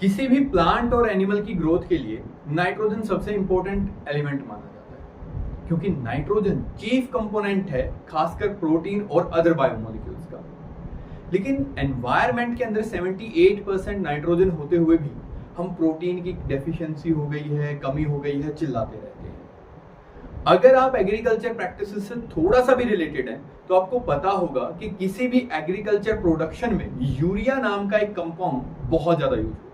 किसी भी प्लांट और एनिमल की ग्रोथ के लिए नाइट्रोजन सबसे इंपॉर्टेंट एलिमेंट माना जाता है, क्योंकि नाइट्रोजन चीफ कंपोनेंट है खासकर प्रोटीन और अदर बायोमोलिक्यूल्स का। लेकिन एनवायरनमेंट के अंदर 78% नाइट्रोजन होते हुए भी हम प्रोटीन की डेफिशिएंसी हो गई है, कमी हो गई है, चिल्लाते रहते हैं। अगर आप एग्रीकल्चर प्रैक्टिसेस से थोड़ा सा भी रिलेटेड है तो आपको पता होगा कि किसी भी एग्रीकल्चर प्रोडक्शन में यूरिया नाम का एक कंपाउंड बहुत ज्यादा यूज होता है।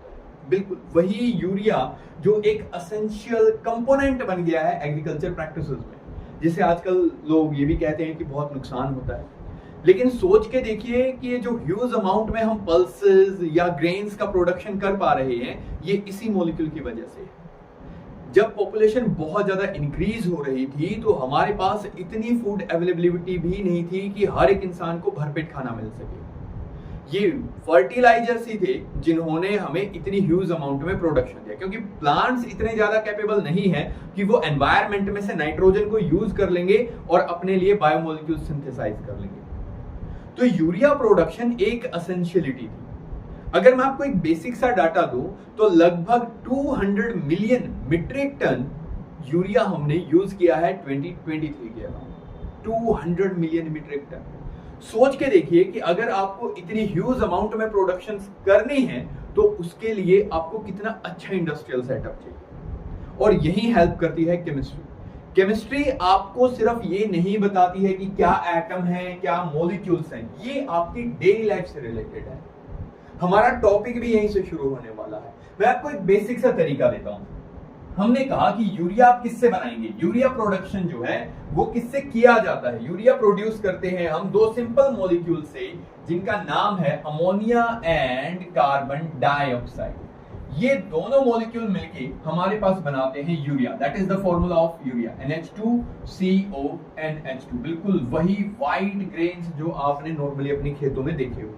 बिल्कुल वही यूरिया जो एक एसेंशियल कंपोनेंट बन गया है एग्रीकल्चर प्रैक्टिसेस में, जिसे आजकल लोग ये भी कहते हैं कि बहुत नुकसान होता है। लेकिन सोच के देखिए कि ये जो ह्यूज अमाउंट में हम पल्सेस या ग्रेन्स का प्रोडक्शन कर पा रहे हैं, ये इसी मॉलिक्यूल की वजह से है। जब पॉपुलेशन बहुत ज्यादा इंक्रीज हो रही थी तो हमारे पास इतनी फूड अवेलेबिलिटी भी नहीं थी कि हर एक इंसान को भरपेट खाना मिल सके। ये फर्टिलाइजर्स ही थे जिन्होंने हमें इतनी ह्यूज अमाउंट में प्रोडक्शन दिया, क्योंकि प्लांट्स इतने ज्यादा कैपेबल नहीं है कि वो एनवायरनमेंट में से नाइट्रोजन को यूज कर लेंगे और अपने लिए बायोमोलिक्यूल सिंथेसाइज कर लेंगे। तो यूरिया प्रोडक्शन एक एसेंशियलिटी थी। अगर मैं आपको एक बेसिक सा डाटा दूं तो लगभग 200 मिलियन मीट्रिक टन यूरिया हमने यूज किया है 2023 के अराउंड। 200 million metric ton. सोच के देखिए कि अगर आपको इतनी ह्यूज अमाउंट में प्रोडक्शन करनी है तो उसके लिए आपको कितना अच्छा इंडस्ट्रियल सेटअप चाहिए। और यही हेल्प करती है केमिस्ट्री। केमिस्ट्री आपको सिर्फ ये नहीं बताती है कि क्या एटम है, क्या मॉलिक्यूल्स हैं, ये आपकी डेली लाइफ से रिलेटेड है। हमारा टॉपिक भी यहीं से शुरू होने वाला है। मैं आपको एक बेसिक सा तरीका देता हूं। हमने कहा कि यूरिया आप किससे बनाएंगे। यूरिया प्रोडक्शन जो है वो किससे किया जाता है। यूरिया प्रोड्यूस करते हैं हम दो सिंपल मॉलिक्यूल से, जिनका नाम है अमोनिया एंड कार्बन डाइऑक्साइड। ये दोनों मॉलिक्यूल मिलके हमारे पास बनाते हैं urea. That is the formula of urea, NH2CONH2। बिल्कुल वही व्हाइट ग्रेन्स जो आपने नॉर्मली अपने खेतों में देखे हुए।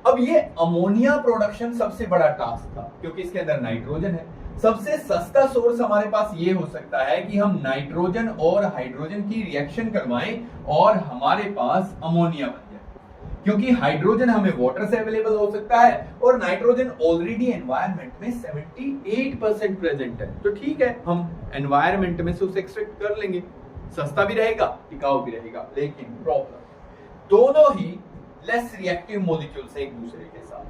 अब ये अमोनिया प्रोडक्शन सबसे बड़ा टास्क था, क्योंकि इसके अंदर नाइट्रोजन है। सबसे सस्ता सोर्स हमारे पास ये हो सकता है कि हम नाइट्रोजन और हाइड्रोजन की रिएक्शन करवाएं और हमारे पास अमोनिया बन जाए, क्योंकि हाइड्रोजन हमें वाटर से अवेलेबल हो सकता है और नाइट्रोजन ऑलरेडी एनवायरनमेंट में 78% प्रेजेंट है। तो ठीक है, हम एनवायरनमेंट में से उसे एक्सट्रैक्ट कर लेंगे, सस्ता भी रहेगा, टिकाऊ भी रहेगा। लेकिन प्रॉब्लम, दोनों ही लेस रिएक्टिव मॉलिक्यूल्स हैं एक दूसरे के साथ।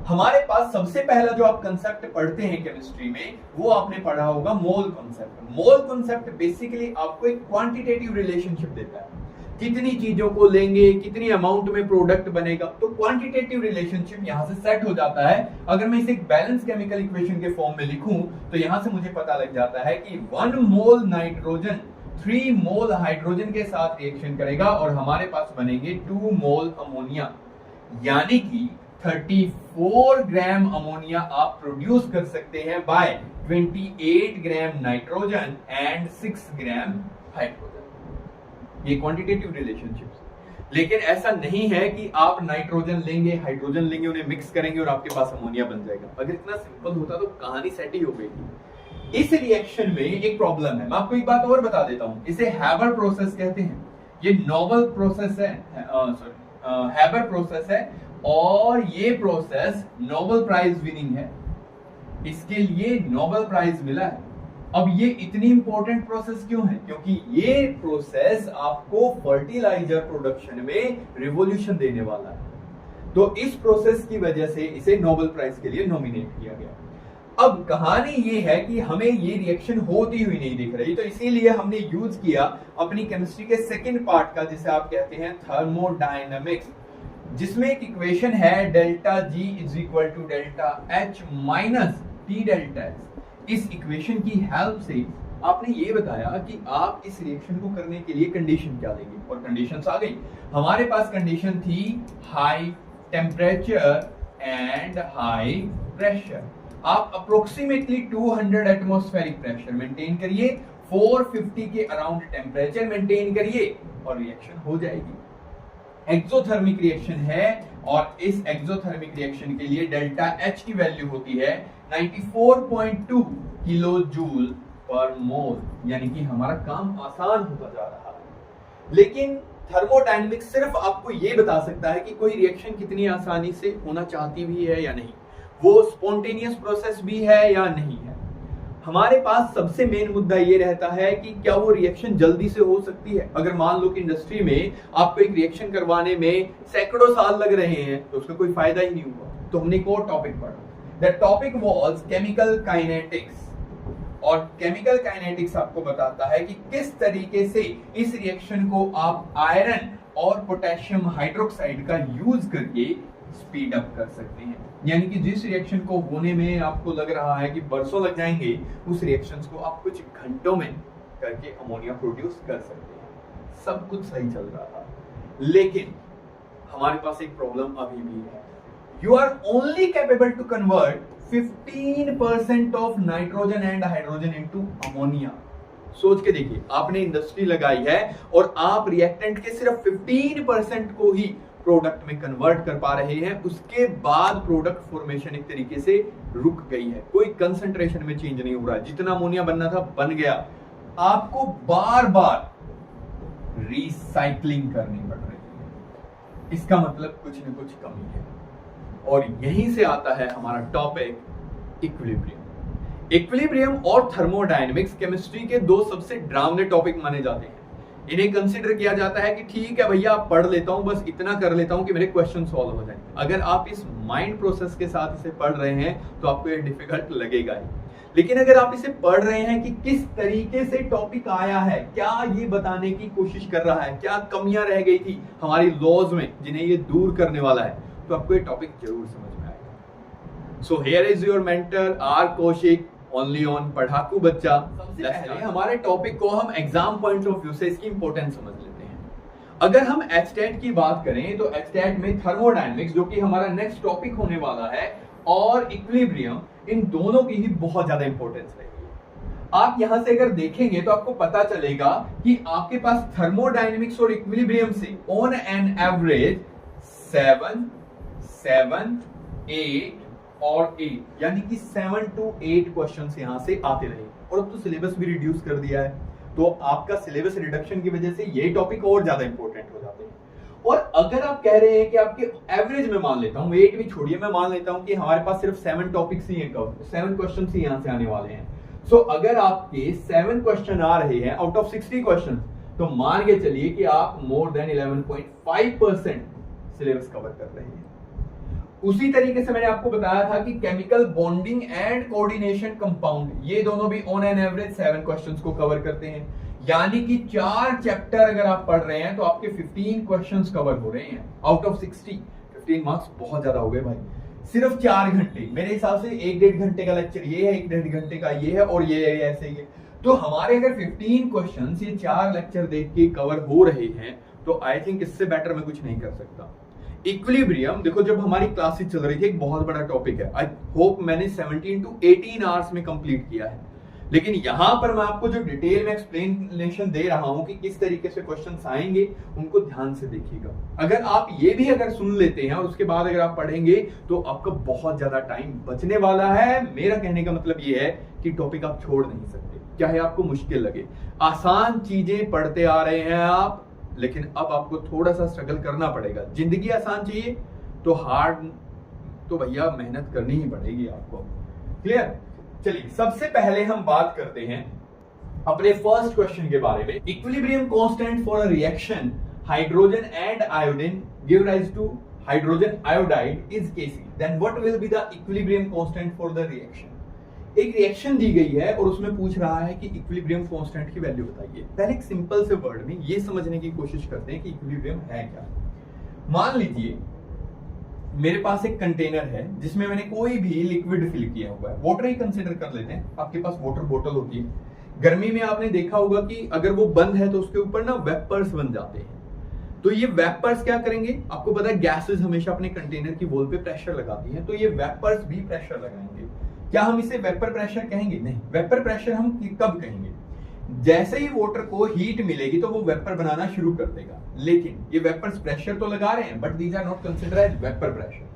हमारे पास सबसे पहला जो आप कंसेप्ट पढ़ते हैं केमिस्ट्री में, वो आपने पढ़ा होगा mole concept. Mole concept basically आपको एक क्वांटिटेटिव रिलेशनशिप देता है। कितनी चीजों को लेंगे, कितनी अमाउंट में प्रोडक्ट बनेगा, तो क्वांटिटेटिव रिलेशनशिप यहां से सेट हो जाता है। अगर मैं इसे एक बैलेंस केमिकल इक्वेशन के फॉर्म में लिखूं तो यहां से मुझे पता लग जाता है कि 1 मोल नाइट्रोजन 3 मोल हाइड्रोजन के साथ रिएक्शन करेगा और हमारे पास बनेंगे 2 मोल अमोनिया। यानी कि 34 ग्राम अमोनिया आप प्रोड्यूस कर सकते हैं by 28 gram nitrogen and 6 gram hydrogen. ये क्वांटिटेटिव रिलेशनशिप। लेकिन ऐसा नहीं है कि आप नाइट्रोजन लेंगे, हाइड्रोजन लेंगे, उन्हें मिक्स करेंगे और आपके पास अमोनिया बन जाएगा। अगर इतना सिंपल होता तो कहानी सेट ही हो गई थी। इस रिएक्शन में एक प्रॉब्लम है। मैं आपको एक बात और बता देता हूं, इसे हैबर प्रोसेस कहते हैं। ये नोबल प्रोसेस है, हैबर प्रोसेस है, और ये प्रोसेस नोबेल प्राइज विनिंग है। इसके लिए नोबेल प्राइज मिला है। अब ये इतनी इंपॉर्टेंट प्रोसेस क्यों है? क्योंकि ये प्रोसेस आपको फर्टिलाइजर प्रोडक्शन में रिवॉल्यूशन देने वाला है। तो इस प्रोसेस की वजह से इसे नोबेल प्राइज के लिए नॉमिनेट किया गया। अब कहानी ये है कि हमें ये रिएक्शन होती हुई नहीं दिख रही, तो इसीलिए हमने यूज किया अपनी केमिस्ट्री के सेकंड पार्ट का, जिसे आप कहते हैं थर्मोडायनेमिक्स, जिसमें एक इक्वेशन है delta G is equal to delta H minus T delta H. इस इक्वेशन की हेल्प से आपने ये बताया कि आप इस रिएक्शन को करने के लिए कंडीशन क्या लेंगे, और कंडीशंस आ गई। हमारे पास कंडीशन थी high temperature and high pressure. आप अप्रोक्सीमेटली 200 एटमॉस्फेरिक प्रेशर मेंटेन करिए, 450 के अराउंड टेम्परेचर मेंटेन करिए और रिएक्शन हो जाएगी। एक्सोथर्मिक रिएक्शन है और इस एक्सोथर्मिक रिएक्शन के लिए डेल्टा एच की वैल्यू होती है 94.2 किलो जूल पर मोल, यानी कि हमारा काम आसान होता जा रहा है। लेकिन थर्मोडायनेमिक्स सिर्फ आपको यह बता सकता है कि कोई रिएक्शन कितनी आसानी से होना चाहती भी है या नहीं। वो स्पॉन्टेनियस प्रोसेस भी है या नहीं है। हमारे पास सबसे मेन मुद्दा ये रहता है कि क्या वो रिएक्शन जल्दी से हो सकती है। अगर मान लो कि इंडस्ट्री में आपको एक रिएक्शन करवाने में सैकड़ों साल लग रहे हैं तो उसका कोई फायदा ही नहीं हुआ। तो हमने एक और टॉपिक पढ़ा, the topic was chemical kinetics, और केमिकल काइनेटिक्स आपको बताता है कि किस तरीके से इस रिएक्शन को आप आयरन और पोटेशियम हाइड्रोक्साइड का यूज करके स्पीड अप कर सकते हैं। यानी कि जिस रिएक्शन को होने में आपको लग रहा है कि बरसों लग जाएंगे, उस रिएक्शंस को आप कुछ घंटों में करके अमोनिया प्रोड्यूस कर सकते हैं। सब कुछ सही चल रहा था, लेकिन हमारे पास एक प्रॉब्लम अभी भी है। You are only capable to convert 15% of nitrogen and hydrogen into ammonia. सोच के देखिए, आपने इंडस्ट्री लगाई है और आप रिएक्टेंट के सिर्फ 15% को ही प्रोडक्ट में कन्वर्ट कर पा रहे हैं। उसके बाद प्रोडक्ट फॉर्मेशन एक तरीके से रुक गई है, कोई कंसंट्रेशन में चेंज नहीं हो रहा है। जितना अमोनिया बनना था बन गया, आपको बार बार रिसाइकलिंग करनी पड़ रही है। इसका मतलब कुछ न कुछ कमी है, और यहीं से आता है हमारा टॉपिक इक्विलिब्रियम। इक्विलिब्रियम और थर्मोडायनेमिक्स केमिस्ट्री के दो सबसे डरावने टॉपिक माने जाते हैं। इन्हें कंसीडर किया जाता है कि ठीक है भैया, आप पढ़ लेता हूं, बस इतना कर लेता हूं कि मेरे क्वेश्चन सॉल्व हो जाए। अगर आप इस माइंड प्रोसेस के साथ इसे पढ़ रहे हैं तो आपको ये डिफिकल्ट लगेगा ही, लेकिन अगर आप इसे पढ़ रहे हैं कि किस तरीके से टॉपिक आया है, क्या ये बताने की कोशिश कर रहा है, क्या कमियां रह गई थी हमारी लॉज में जिन्हें ये दूर करने वाला है, तो आपको ये टॉपिक जरूर समझ में आएगा। So here is your mentor R Kaushik, only on पढ़ाकू बच्चा। सबसे पहले हमारे टॉपिक को हम एग्जाम पॉइंट ऑफ व्यू से इसकी इंपॉर्टेंस समझ लेते हैं। अगर हम एचटेट की बात करें तो एचटेट में थर्मोडायनेमिक्स, जो कि हमारा नेक्स्ट टॉपिक होने वाला है, और इक्विलिब्रियम, इन दोनों की ही बहुत ज्यादा इंपॉर्टेंस रहेगी। आप यहां से अगर देखेंगे तो आपको पता चलेगा कि आपके पास थर्मोडायनेमिक्स और इक्विलिब्रियम से ऑन एन एवरेज 7, 8 और 8, यानी कि 7 to 8 क्वेश्चंस यहां से आते रहे। और अब तो सिलेबस भी रिड्यूस कर दिया है, तो आपका सिलेबस रिडक्शन की वजह से ये टॉपिक और ज्यादा इंपॉर्टेंट हो जाते हैं। और अगर आप कह रहे हैं कि आपके एवरेज में मान लेता हूं, 8 भी छोड़िए, मैं मान लेता हूं कि हमारे पास सिर्फ 7 टॉपिक्स ही हैं, 7 क्वेश्चंस ही यहां से आने वाले हैं। सो अगर आपके 7 क्वेश्चन आ रहे हैं आउट ऑफ 60 क्वेश्चन, तो मान के चलिए कि आप मोर देन 11.5% सिलेबस कवर कर रहे हैं। उसी तरीके से मैंने आपको बताया था कि chemical bonding and coordination compound, ये दोनों भी ऑन एन एवरेज 7 क्वेश्चंस को कवर करते हैं। यानी कि 4 चैप्टर अगर आप पढ़ रहे हैं तो आपके 15 क्वेश्चंस कवर हो रहे हैं आउट ऑफ 60। 15 मार्क्स बहुत ज्यादा हो गए भाई। सिर्फ 4 घंटे, मेरे हिसाब से 1-1.5 घंटे का लेक्चर ये है, 1-1.5 घंटे का ये है, और ये है ऐसे ही है। तो हमारे अगर 15 क्वेश्चंस ये 4 लेक्चर देख के कवर हो रहे हैं, तो आई थिंक इससे बेटर मैं कुछ नहीं कर सकता। इक्विलिब्रियम देखो, जब हमारी क्लासेस चल रही थी, एक बहुत बड़ा टॉपिक है। आई होप मैंने 17 to 18 आवर्स में कंप्लीट किया है, लेकिन यहां पर मैं आपको जो डिटेल में एक्सप्लेनेशन दे रहा हूं कि किस तरीके से क्वेश्चंस आएंगे, उनको ध्यान से देखिएगा। अगर आप ये भी अगर सुन लेते हैं और उसके बाद अगर आप पढ़ेंगे तो आपका बहुत ज्यादा टाइम बचने वाला है। मेरा कहने का मतलब ये है कि टॉपिक आप छोड़ नहीं सकते, चाहे आपको मुश्किल लगे। आसान चीजें पढ़ते आ रहे हैं आप, लेकिन अब आपको थोड़ा सा स्ट्रगल करना पड़ेगा। जिंदगी आसान चाहिए तो हार्ड, तो भैया मेहनत करनी ही पड़ेगी आपको। क्लियर? चलिए, सबसे पहले हम बात करते हैं अपने फर्स्ट क्वेश्चन के बारे में। Equilibrium constant for a reaction hydrogen and iodine give rise to hydrogen iodide is Kc, then what will be the equilibrium constant for the reaction. एक रिएक्शन दी गई है और उसमें पूछ रहा है कि इक्विलिब्रियम कांस्टेंट की वैल्यू बताइए। पहले एक सिंपल से वर्ड में ये समझने की कोशिश करते हैं कि इक्विलिब्रियम है क्या। मान लीजिए मेरे पास एक कंटेनर है जिसमें मैंने कोई भी लिक्विड फिल किया हुआ है, वाटर ही कंसीडर कर लेते हैं। आपके पास वाटर बोतल होती है, गर्मी में आपने देखा होगा कि अगर वो बंद है तो उसके ऊपर ना वेपर्स बन जाते हैं। तो ये वेपर्स क्या करेंगे, आपको पता है गैसेस हमेशा अपने कंटेनर की वॉल पे प्रेशर लगाती हैं, तो ये वेपर्स भी प्रेशर लगाएंगे। क्या हम इसे वेपर प्रेशर कहेंगे? नहीं। वेपर प्रेशर हम कब कहेंगे? जैसे ही वाटर को हीट मिलेगी तो वो वेपर बनाना शुरू कर देगा। लेकिन ये वेपर्स प्रेशर तो लगा रहे हैं, but these are not considered as vapour pressure.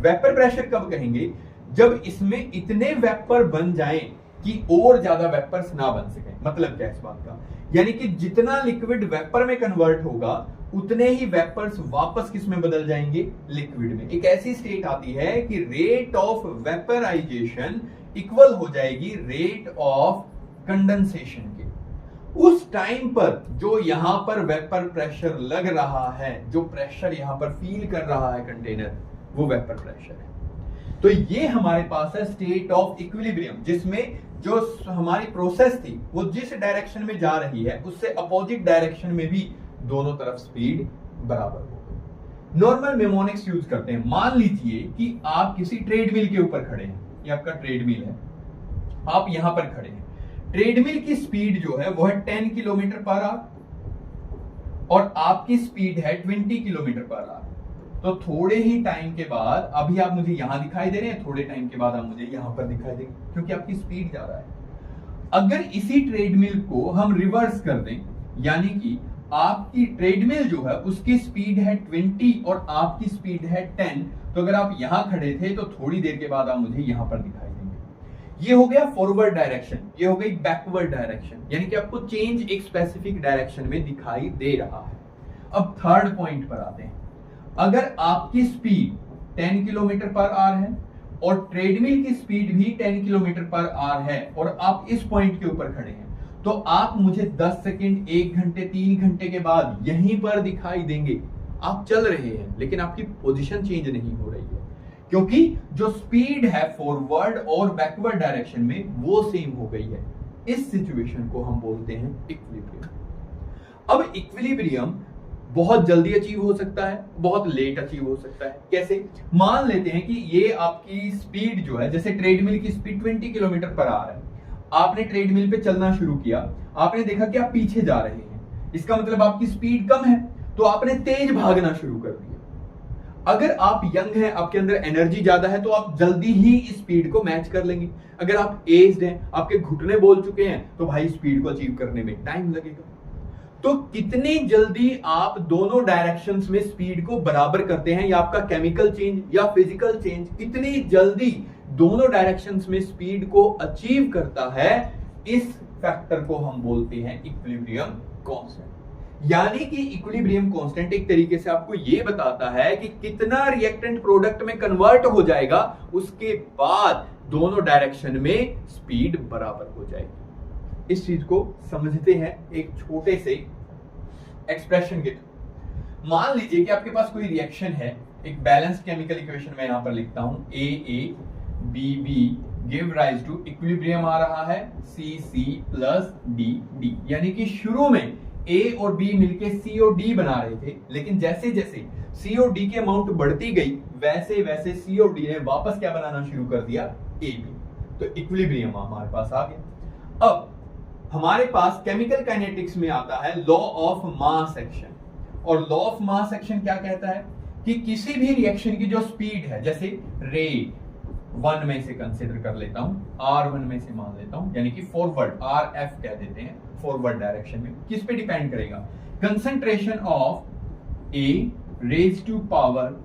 Vapour pressure कब कहेंगे? जब इसमें इतने वेपर बन जाएं कि और ज्यादा वेपर्स ना बन सके। मतलब क्या इस बात का? यानी कि जितना लिक्विड वेपर में कन्वर्ट होगा उतने ही वेपर्स वापस किस में बदल जाएंगे, लिक्विड में। एक ऐसी स्टेट आती है कि रेट ऑफ वेपराइजेशन इक्वल हो जाएगी रेट ऑफ कंडेंसेशन के। उस टाइम पर जो यहां पर वेपर प्रेशर लग रहा है, जो प्रेशर यहां पर फील कर रहा है कंटेनर, वो वेपर प्रेशर है। तो ये हमारे पास है स्टेट ऑफ इक्विलिब्रियम, जिसमें जो हमारी प्रोसेस थी वो जिस डायरेक्शन में जा रही है उससे अपोजिट डायरेक्शन में भी दोनों तरफ स्पीड बराबर हो गई। नॉर्मल मेमोनिक्स यूज करते हैं। मान लीजिए कि आप किसी ट्रेडमिल के ऊपर खड़े हैं, ये आपका ट्रेडमिल है, आप यहां पर खड़े हैं। ट्रेडमिल की स्पीड जो है वो है 10 किलोमीटर पर आवर और आपकी स्पीड है 20 किलोमीटर पर आवर। तो थोड़े ही टाइम के बाद, अभी आप मुझे यहां दिखाई दे रहे हैं, थोड़े टाइम के बाद आप मुझे यहां पर दिखाई देंगे, क्योंकि आपकी स्पीड ज्यादा है। अगर इसी ट्रेडमिल को हम रिवर्स कर दें, यानी कि आपकी ट्रेडमिल जो है उसकी स्पीड है 20 और आपकी स्पीड है 10, तो अगर आप यहां खड़े थे तो थोड़ी देर के बाद आप मुझे यहां पर दिखाई देंगे। ये हो गया फॉरवर्ड डायरेक्शन, ये हो गई बैकवर्ड डायरेक्शन, यानी कि आपको चेंज एक स्पेसिफिक डायरेक्शन में दिखाई दे रहा है। अब थर्ड पॉइंट पर आते हैं। अगर आपकी स्पीड 10 किलोमीटर पर आवर है और ट्रेडमिल की स्पीड भी 10 किलोमीटर पर आवर है और आप इस पॉइंट के ऊपर खड़े हैं, तो आप मुझे 10 सेकंड, 1 घंटे, 3 घंटे के बाद यहीं पर दिखाई देंगे। आप चल रहे हैं लेकिन आपकी पोजीशन चेंज नहीं हो रही है, क्योंकि जो स्पीड है फॉरवर्ड और बैकवर्ड डायरेक्शन में वो सेम हो गई है। इस सिचुएशन को हम बोलते हैं इक्विलिब्रियम। अब इक्विलिब्रियम बहुत जल्दी अचीव हो सकता है, बहुत लेट अचीव हो सकता है। कैसे? मान लेते हैं कि ये आपकी स्पीड जो है, जैसे ट्रेडमिल की स्पीड 20 किलोमीटर पर आवर है, आपने ट्रेडमिल पे चलना शुरू किया, आपने देखा कि आप पीछे जा रहे हैं, इसका मतलब आपकी स्पीड कम है, तो आपने तेज भागना शुरू कर दिया। अगर आप यंग हैं, आपके अंदर एनर्जी ज्यादा है, तो आप जल्दी ही इस स्पीड को मैच कर लेंगे। अगर आप एज्ड हैं, आपके घुटने बोल चुके हैं, तो भाई स्पीड को अचीव करने में टाइम लगेगा। तो कितनी जल्दी आप दोनों डायरेक्शंस में स्पीड को बराबर करते हैं, या आपका केमिकल चेंज या फिजिकल चेंज कितनी जल्दी दोनों डायरेक्शंस में स्पीड को अचीव करता है, इस फैक्टर को हम बोलते हैं इक्विलिब्रियम कांस्टेंट। यानी कि इक्विलिब्रियम कांस्टेंट एक तरीके से आपको यह बताता है कि कितना रिएक्टेंट प्रोडक्ट में कन्वर्ट हो जाएगा, उसके बाद दोनों डायरेक्शन में स्पीड बराबर हो जाएगी। इस चीज को समझते हैं एक छोटे से एक्सप्रेशन के थ्रू। मान लीजिए कि आपके पास कोई रिएक्शन है, एक बैलेंस्ड केमिकल इक्वेशन में यहां पर लिखता हूं, A B give rise to equilibrium आ रहा है C प्लस D। यानी कि शुरू में A और B मिलके C और D बना रहे थे, लेकिन जैसे जैसे C और D की अमाउंट बढ़ती गई, वैसे वैसे C और D ने वापस क्या बनाना शुरू कर दिया, AB। तो इक्विलिब्रियम हमारे पास आ गया। अब हमारे पास केमिकल काइनेटिक्स में आता है लॉ ऑफ मास एक्शन, और लॉ ऑफ मास एक्शन क्या कहता है कि किसी भी रिएक्शन की जो स्पीड है, जैसे रेट 1 में से कंसीडर कर लेता हूं, R1 में से मान लेता हूं, यानी कि फॉरवर्ड RF कह देते हैं, फॉरवर्ड डायरेक्शन में किस पे डिपेंड करेगा, concentration of A raise to power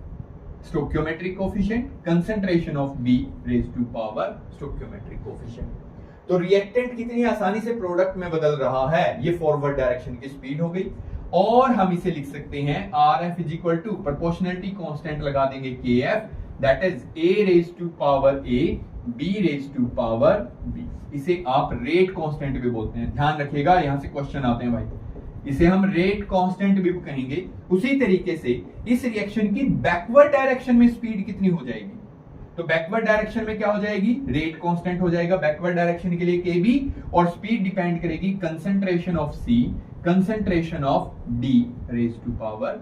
stoichiometric coefficient, concentration of B raise to power stoichiometric coefficient. तो रिएक्टेंट कितनी आसानी से प्रोडक्ट में बदल रहा है, ये फॉरवर्ड डायरेक्शन की स्पीड हो गई। और हम इसे लिख सकते हैं RF is equal to proportionality constant लगा देंगे KF, that is A raise to power A B raise to power B। इसे आप रेट कांस्टेंट भी बोलते हैं, ध्यान रखिएगा, यहां से क्वेश्चन आते हैं भाई। इसे हम रेट कांस्टेंट भी कहेंगे। उसी तरीके से इस रिएक्शन की बैकवर्ड डायरेक्शन में स्पीड कितनी हो जाएगी, तो बैकवर्ड डायरेक्शन में क्या हो जाएगी, रेट कांस्टेंट हो जाएगा बैकवर्ड डायरेक्शन के लिए KB, और स्पीड डिपेंड करेगी concentration of C, concentration of D raise to power.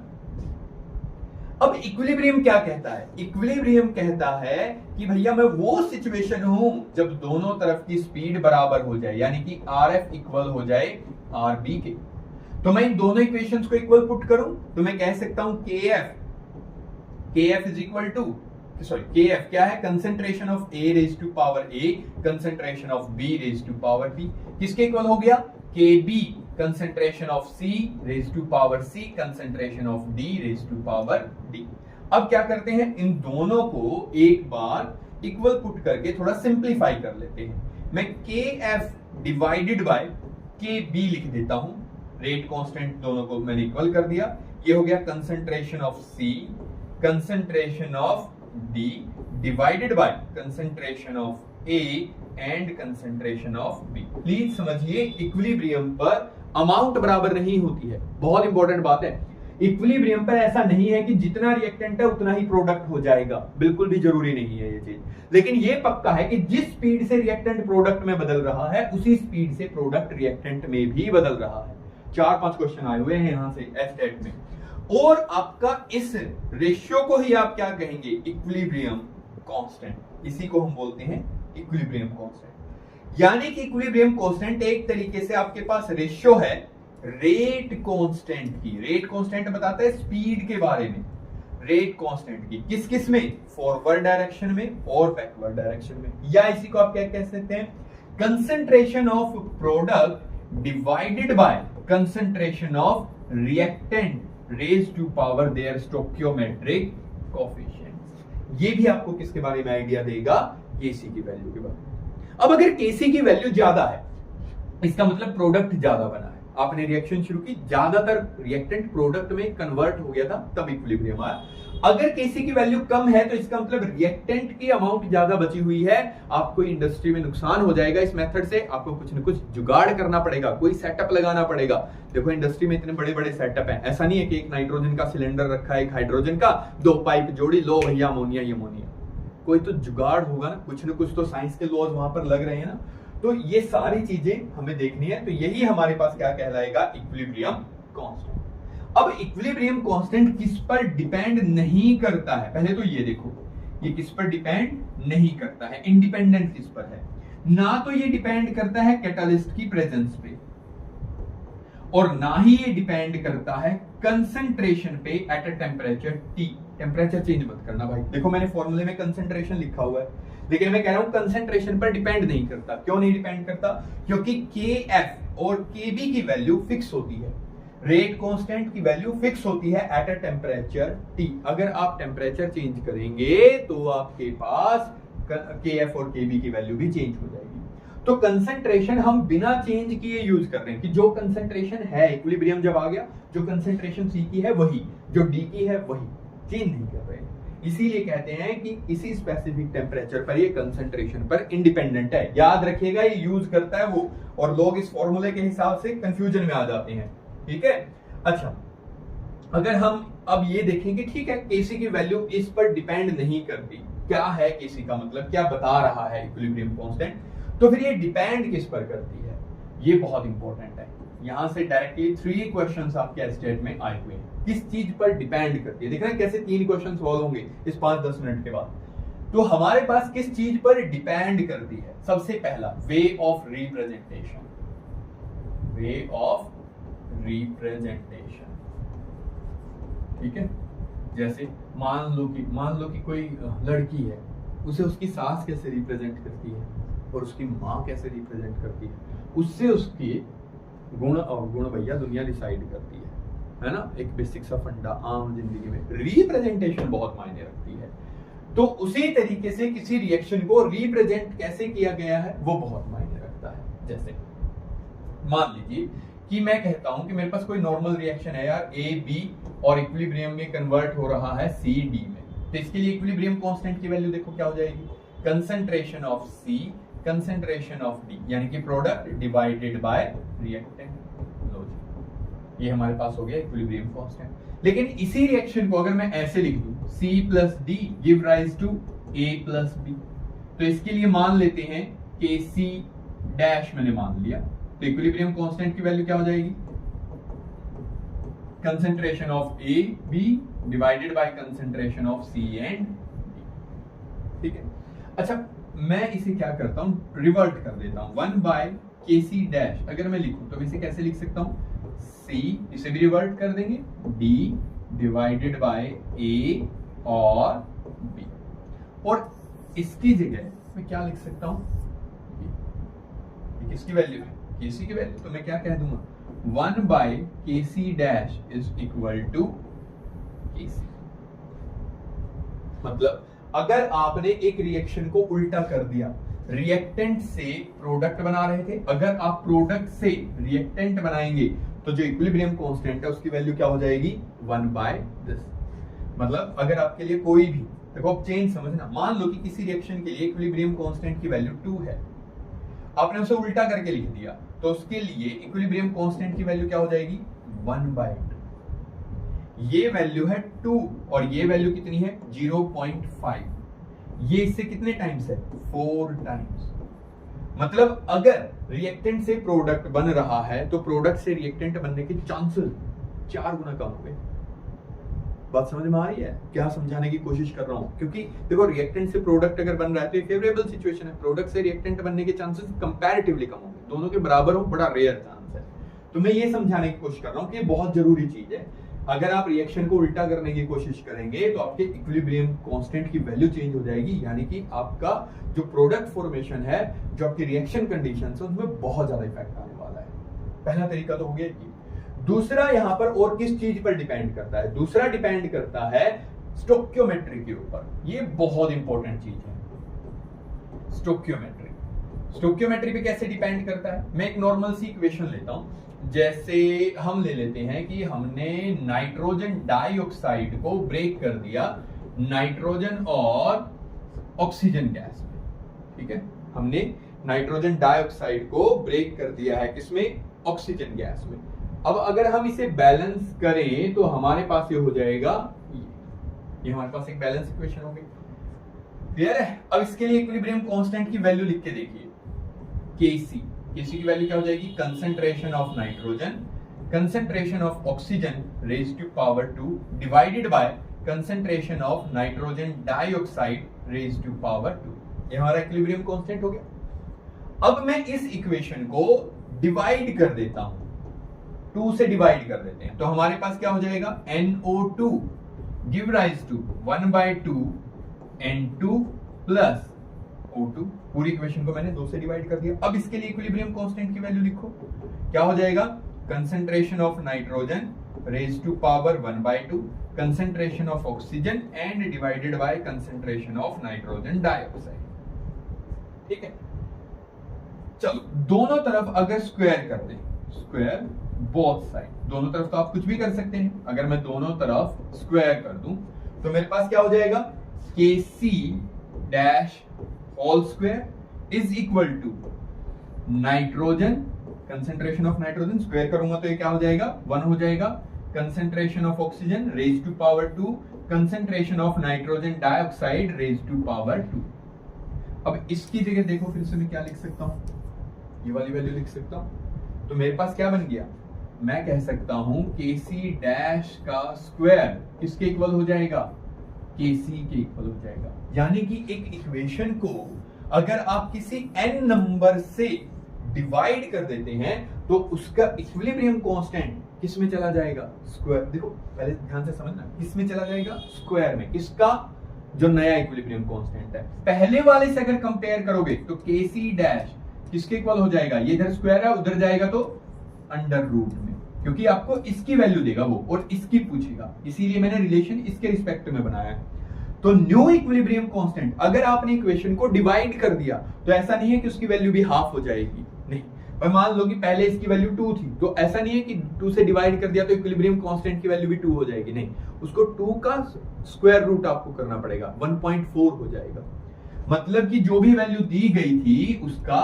अब इक्विलिब्रियम क्या कहता है, इक्विलिब्रियम कहता है कि भैया मैं वो सिचुएशन हूं जब दोनों तरफ की स्पीड बराबर हो जाए, यानी कि RF इक्वल हो जाए RB के। तो मैं इन दोनों इक्वेशंस को इक्वल पुट करूं तो मैं कह सकता हूं KF is equal to, KF क्या है, concentration of A raise to power A, concentration of B raise to power B। किसके इक्वल हो गया, KB concentration of C raise to power C, concentration of D raise to power D। अब क्या करते हैं, इन दोनों को एक बार इक्वल पुट करके थोड़ा सिंप्लीफाई कर लेते हैं। मैं KF डिवाइडेड बाय के बी लिख देता हूं, रेट कांस्टेंट दोनों को मैंने इक्वल कर दिया, ये हो गया concentration of C, concentration of D divided by concentration of A and concentration of B. Please समझिए, इक्विलिब्रियम पर अमाउंट बराबर नहीं होती है, बहुत इंपॉर्टेंट बात है। इक्विलिब्रियम पर ऐसा नहीं है कि जितना रिएक्टेंट है उतना ही प्रोडक्ट हो जाएगा, बिल्कुल भी जरूरी नहीं है ये चीज। लेकिन ये पक्का है कि जिस स्पीड से रिएक्टेंट प्रोडक्ट में बदल रहा है उसी स्पीड से प्रोडक्ट रिएक्टेंट में भी बदल रहा है। 4-5 क्वेश्चन आए हुए हैं यहां से एस्टेट में। और आपका इस रेशियो को ही आप क्या कहेंगे, इक्विलिब्रियम कांस्टेंट। इसी को हम बोलते हैं इक्विलिब्रियम कांस्टेंट। यानी कि इक्विलिब्रियम कांस्टेंट एक तरीके से आपके पास रेशियो है रेट कांस्टेंट की। रेट कांस्टेंट बताता है स्पीड के बारे में, रेट कांस्टेंट की किस किस में, फॉरवर्ड डायरेक्शन में और बैकवर्ड डायरेक्शन में। या इसी को आप क्या कह सकते हैं, concentration of product divided by concentration of reactant raise to power their stoichiometric coefficient. ये भी आपको किसके बारे में आइडिया देगा, केसी की वैल्यू के बारे में। अब अगर केसी की वैल्यू ज्यादा है, इसका मतलब प्रोडक्ट ज्यादा बना है, आपने रिएक्शन शुरू की, ज्यादातर रिएक्टेंट प्रोडक्ट में कन्वर्ट हो गया था, तब इक्विलिब्रियम आया। अगर केसी की वैल्यू कम है तो इसका मतलब रिएक्टेंट की अमाउंट ज्यादा बची हुई है, आपको इंडस्ट्री में नुकसान हो जाएगा। इस मेथड से आपको कुछ न कुछ जुगाड़ करना पड़ेगा, कोई सेटअप लगाना पड़ेगा। देखो इंडस्ट्री में इतने बड़े बड़े सेटअप हैं, ऐसा नहीं है कि एक नाइट्रोजन का सिलेंडर रखा है, एक हाइड्रोजन का, 2 पाइप जोड़ी, लो भैया अमोनिया ही अमोनिया। कोई तो जुगाड़ होगा ना, कुछ न कुछ तो साइंस के लॉज वहां पर लग रहे हैं ना। तो ये सारी चीजें हमें देखनी है। तो यही हमारे पास क्या कहलाएगा, इक्विलिब्रियम कांस्टेंट। अब इक्विलिब्रियम कांस्टेंट किस पर डिपेंड नहीं करता है, पहले तो ये देखो, ये किस पर डिपेंड नहीं करता है, इंडिपेंडेंट किस पर है। ना तो ये डिपेंड करता है कैटालिस्ट की प्रेजेंस पे, और ना ही ये डिपेंड करता है कंसंट्रेशन पे at a temperature T. Temperature change मत करना भाई, देखो मैंने फॉर्मूले में कंसंट्रेशन लिखा हुआ है, लेकिन मैं कह रहा हूं कंसंट्रेशन पर डिपेंड नहीं करता। क्यों नहीं डिपेंड करता, क्योंकि KF और KB की वैल्यू फिक्स होती है, रेट कांस्टेंट की वैल्यू फिक्स होती है एट अ टेम्परेचर T। अगर आप टेम्परेचर चेंज करेंगे तो आपके पास KF और KB की वैल्यू भी चेंज हो जाएगी। तो कंसंट्रेशन हम बिना चेंज किए यूज कर रहे हैं कि जो कंसंट्रेशन है, इक्विलिब्रियम जब आ गया, जो कंसंट्रेशन C की है वही, जो D की है वही, चेंज नहीं कर रहे हैं। इसीलिए कहते हैं कि इसी स्पेसिफिक टेम्परेचर पर ये कंसंट्रेशन पर इंडिपेंडेंट है। याद रखिएगा, ये यूज करता है वो, और लोग इस फॉर्मूले के हिसाब से कंफ्यूजन में आ जाते हैं। ठीक है, अच्छा अगर हम अब ये देखेंगे, ठीक है केसी की वैल्यू इस पर डिपेंड नहीं करती, क्या है केसी का मतलब, क्या बता रहा है इक्विलिब्रियम कांस्टेंट, तो फिर ये डिपेंड किस पर करती है, ये बहुत इंपॉर्टेंट है। यहां से डायरेक्टली 3 क्वेश्चंस आपके स्टेट में आए हुए हैं, किस चीज पर डिपेंड करती है। देख रहे हैं कैसे 3 क्वेश्चन सॉल्व होंगे इस 5-10 मिनट के बाद। तो हमारे पास किस चीज पर डिपेंड करती है, सबसे पहला way of representation, way of representation. ठीक है, जैसे मान लो कि कोई लड़की है, उसे उसकी सास कैसे रिप्रेजेंट करती है और उसकी माँ कैसे रिप्रेजेंट करती है, उससे उसके गुण और गुण भैया दुनिया डिसाइड करती है ना। एक बेसिक सा फंडा आम जिंदगी में रिप्रेजेंटेशन बहुत मायने रखती है। तो उसी तरीके से किसी रिएक्शन को रिप्रेजेंट कैसे किया गया है वो बहुत मायने रखता है। जैसे मान लीजिए कि मैं कहता हूं कि मेरे पास कोई नॉर्मल रिएक्शन है यार, A B और इक्विलिब्रियम में कन्वर्ट हो रहा है C D में, तो इसके लिए इक्विलिब्रियम कांस्टेंट की वैल्यू देखो क्या हो जाएगी, concentration of C concentration of D, यानी कि product divided bye reactant logic. ये हमारे पास हो गया इक्विलिब्रियम कांस्टेंट। लेकिन इसी रिएक्शन को अगर मैं ऐसे लिख दूं, C plus D give rise to A plus B, तो इसके लिए मान लेते हैं कि C डैश मैंने मान लिया, तो इक्विलिब्रियम कांस्टेंट की वैल्यू क्या हो जाएगी, concentration of A B divided by concentration of C and D। ठीक है, अच्छा मैं इसे क्या करता हूं, रिवर्ट कर देता हूं, 1 बाय KC डैश अगर मैं लिखूं तो मैं इसे कैसे लिख सकता हूं, C इसे भी रिवर्ट कर देंगे, D डिवाइडेड बाय A और B, और इसकी जगह मैं क्या लिख सकता हूं, किसकी वैल्यू है, KC की वैल्यू, तो मैं क्या कह दूंगा, 1 by KC dash is equal to KC। मतलब अगर आपने एक रिएक्शन को उल्टा कर दिया, रिएक्टेंट से प्रोडक्ट बना रहे थे, अगर आप प्रोडक्ट से रिएक्टेंट बनाएंगे तो जो इक्विलिब्रियम कांस्टेंट है उसकी वैल्यू क्या हो जाएगी 1/this। मतलब अगर आपके लिए कोई भी, देखो आप चेंज समझना, मान लो कि किसी रिएक्शन के लिए इक्विलिब्रियम कांस्टेंट की वैल्यू 2 है, आपने उसे उल्टा करके लिख दिया तो उसके लिए इक्विलिब्रियम कांस्टेंट की वैल्यू क्या हो जाएगी 1/2। ये वैल्यू है 2 और ये वैल्यू कितनी है 0.5। ये इससे कितने टाइम्स है 4 टाइम्स। मतलब अगर रिएक्टेंट से प्रोडक्ट बन रहा है तो प्रोडक्ट से रिएक्टेंट बनने के चांसेस 4 गुना कम हो गए। बात समझ में आ रही है? क्या समझाने की कोशिश कर रहा हूं, क्योंकि देखो रिएक्टेंट से प्रोडक्ट अगर बन रहा है तो ये फेवरेबल सिचुएशन है, प्रोडक्ट से रिएक्टेंट बनने के चांसेस कंपैरेटिवली कम होंगे, दोनों के बराबर हो बड़ा रेयर चांस है। तो मैं ये समझाने की कोशिश कर रहा हूं कि ये बहुत जरूरी चीज है। अगर आप रिएक्शन को उल्टा करने की कोशिश करेंगे तो आपके इक्विलिब्रियम कांस्टेंट की वैल्यू चेंज हो जाएगी, यानी कि आपका जो प्रोडक्ट फॉर्मेशन है, जो आपकी रिएक्शन कंडीशंस है, उसमें बहुत ज्यादा इफेक्ट आने वाला है। पहला तरीका तो हो गया ये। दूसरा यहां पर और किस चीज पर डिपेंड करता है, दूसरा डिपेंड करता है स्टोक्योमेट्री के ऊपर। ये बहुत इंपॉर्टेंट चीज है स्टोक्योमेट्री। स्टोक्योमेट्री पे कैसे डिपेंड करता है, मैं एक नॉर्मल सी इक्वेशन लेता हूं। जैसे हम ले लेते हैं कि हमने नाइट्रोजन डाइऑक्साइड को ब्रेक कर दिया नाइट्रोजन और ऑक्सीजन गैस में, ठीक है, हमने नाइट्रोजन डाइऑक्साइड को ब्रेक कर दिया है किसमें, ऑक्सीजन गैस में। अब अगर हम इसे बैलेंस करें तो हमारे पास ये हो जाएगा, ये हमारे पास एक बैलेंस इक्वेशन हो गई। क्लियर है? अब इसके लिए इक्विलिब्रियम कांस्टेंट की वैल्यू लिख के देखिए, Kc की वैल्यू क्या हो जाएगी, concentration of nitrogen, concentration of oxygen raise to power 2 divided by concentration of nitrogen dioxide raise to power 2। ये हमारा इक्विलिब्रियम कांस्टेंट हो गया। अब मैं इस इक्वेशन को डिवाइड कर देता हूं, 2 से डिवाइड कर देते हैं तो हमारे पास क्या हो जाएगा, NO2 give rise to 1/2 N2 plus O2। पूरी इक्वेशन को मैंने 2 से डिवाइड कर दिया। अब इसके लिए इक्विलिब्रियम कांस्टेंट की वैल्यू लिखो, क्या हो जाएगा, concentration of nitrogen raise to power 1/2 concentration of oxygen and divided by concentration of nitrogen dioxide. ठीक है, चलो दोनों तरफ अगर स्क्वायर कर दें, स्क्वायर बोथ साइड, दोनों तरफ तो आप कुछ भी कर सकते हैं। अगर मैं दोनों तरफ स्क्वायर कर दूं तो मेरे पास क्या हो जाएगा, Kc dash whole square is equal to nitrogen, concentration of nitrogen square करूंगा तो ये क्या हो जाएगा 1 हो जाएगा, concentration of oxygen raise to power 2 concentration of nitrogen dioxide raise to power 2। अब इसकी जगह देखो फिर से मैं क्या लिख सकता हूं, ये वाली वैल्यू लिख सकता हूं। तो मेरे पास क्या बन गया, मैं कह सकता हूं Kc डैश का स्क्वायर किसके इक्वल हो जाएगा, Kc के इक्वल हो जाएगा। यानी कि एक इक्वेशन को अगर आप किसी n नंबर से डिवाइड कर देते हैं तो उसका इक्विलिब्रियम कांस्टेंट किस में चला जाएगा, स्क्वायर। देखो पहले ध्यान से समझना, किस में चला जाएगा, स्क्वायर में। किसका, जो नया इक्विलिब्रियम कांस्टेंट है। पहले वाले से अगर कंपेयर करोगे तो Kc डैश किसके इक्वल हो जाएगा, ये इधर स्क्वायर है उधर जाएगा तो अंडर रूट में, क्योंकि आपको इसकी वैल्यू देगा वो और इसकी पूछेगा, इसीलिए मैंने रिलेशन इसके रिस्पेक्ट में बनाया है। तो न्यू इक्विलिब्रियम कांस्टेंट अगर आपने इक्वेशन को डिवाइड कर दिया तो ऐसा नहीं है कि उसकी वैल्यू भी हाफ हो जाएगी, नहीं। और मान लो कि पहले इसकी वैल्यू 2 थी तो ऐसा नहीं है कि 2 से डिवाइड कर दिया तो इक्विलिब्रियम कांस्टेंट की वैल्यू भी 2 हो जाएगी, नहीं। उसको 2 का स्क्वायर रूट आपको करना पड़ेगा, 1.4 हो जाएगा। मतलब कि जो भी वैल्यू दी गई थी उसका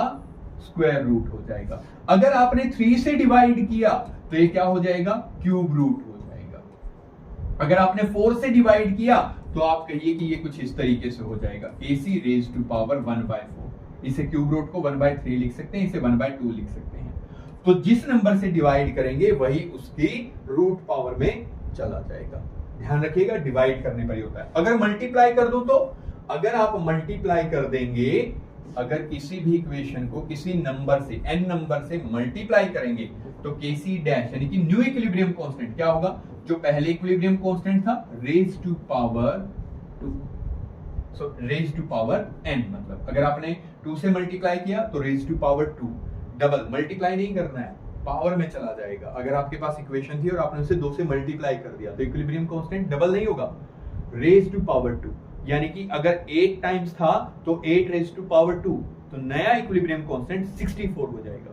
स्क्वायर रूट हो जाएगा। अगर आपने 3 से डिवाइड किया तो ये क्या हो जाएगा, क्यूब रूट हो जाएगा। अगर आपने 4 से डिवाइड किया तो आप कहिए कि ये कुछ इस तरीके से हो जाएगा, Kc रेज टू पावर 1/4। इसे क्यूब रूट को 1/3 लिख सकते हैं, इसे 1/2 लिख सकते हैं। तो जिस नंबर से डिवाइड करेंगे वही उसकी रूट पावर में चला जाएगा। ध्यान रखिएगा, डिवाइड करने पर ही होता है। अगर मल्टीप्लाई कर दूं तो, अगर आप मल्टीप्लाई कर देंगे, अगर किसी भी इक्वेशन को किसी नंबर से n नंबर से मल्टीप्लाई करेंगे तो Kc डैश यानी कि न्यू इक्विलिब्रियम कांस्टेंट क्या होगा, जो पहले इक्विलिब्रियम कांस्टेंट था raise to power 2। So raise to power n, मतलब अगर आपने 2 से मल्टीप्लाई किया तो raise to power 2, double multiply नहीं करना है, पावर में चला जाएगा। अगर आपके पास इक्वेशन थी और आपने उसे 2 से मल्टीप्लाई कर दिया तो इक्विलिब्रियम कांस्टेंट डबल नहीं होगा, रेज टू पावर 2। यानी कि अगर 8 टाइम्स था तो 8 रेज टू पावर 2, तो नया इक्विलिब्रियम कांस्टेंट 64 हो जाएगा।